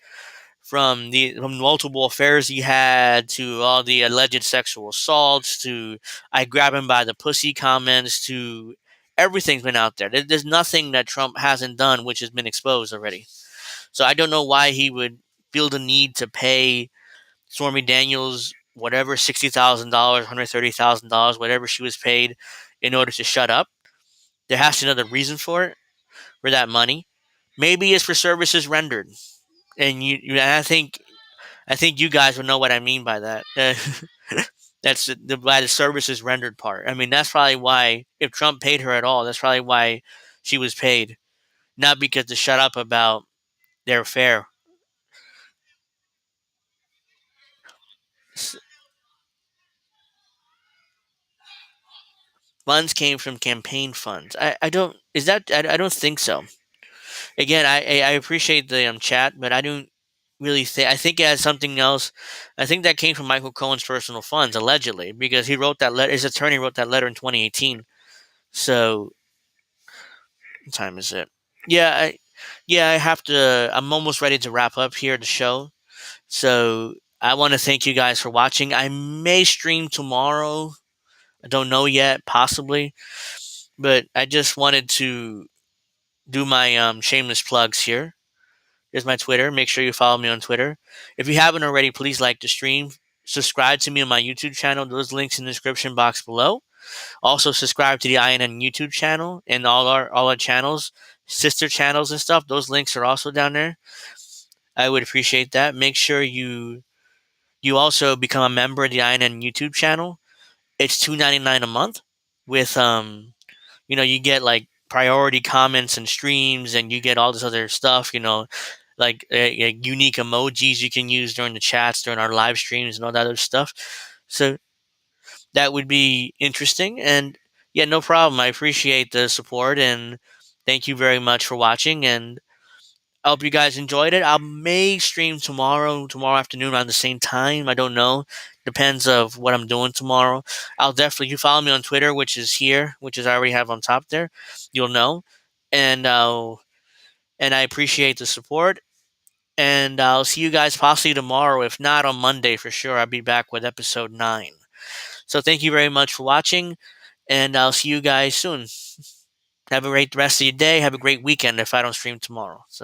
A: From multiple affairs he had, to all the alleged sexual assaults, to I grab him by the pussy comments, to everything's been out there. There's nothing that Trump hasn't done which has been exposed already. So I don't know why he would feel the need to pay Stormy Daniels whatever, $60,000, $130,000, whatever she was paid, in order to shut up. There has to be another reason for it, for that money. Maybe it's for services rendered, and I think you guys would know what I mean by that. That's by the services rendered part. I mean, that's probably why, if Trump paid her at all, that's probably why she was paid, not because to shut up about their affair. Funds came from campaign funds. I don't. Is that? I don't think so. Again, I appreciate the chat, but I don't really think. I think it has something else. I think that came from Michael Cohen's personal funds, allegedly, because he wrote that letter. His attorney wrote that letter in 2018. So, what time is it? Yeah, I have to. I'm almost ready to wrap up here the show. So I want to thank you guys for watching. I may stream tomorrow. I don't know yet, possibly, but I just wanted to do my shameless plugs here. Here's my Twitter. Make sure you follow me on Twitter. If you haven't already, please like the stream. Subscribe to me on my YouTube channel. Those links in the description box below. Also, subscribe to the INN YouTube channel and all our channels, sister channels and stuff. Those links are also down there. I would appreciate that. Make sure you also become a member of the INN YouTube channel. It's $2.99 a month with you get like priority comments and streams, and you get all this other stuff, like unique emojis you can use during the chats, during our live streams, and all that other stuff. So that would be interesting. And yeah, no problem. I appreciate the support, and thank you very much for watching. And I hope you guys enjoyed it. I may stream tomorrow afternoon around the same time. I don't know. Depends of what I'm doing tomorrow. You follow me on Twitter, which is here, which is I already have on top there. You'll know. And I appreciate the support. And I'll see you guys possibly tomorrow. If not, on Monday for sure. I'll be back with episode 9. So thank you very much for watching, and I'll see you guys soon. Have a great rest of your day. Have a great weekend if I don't stream tomorrow. So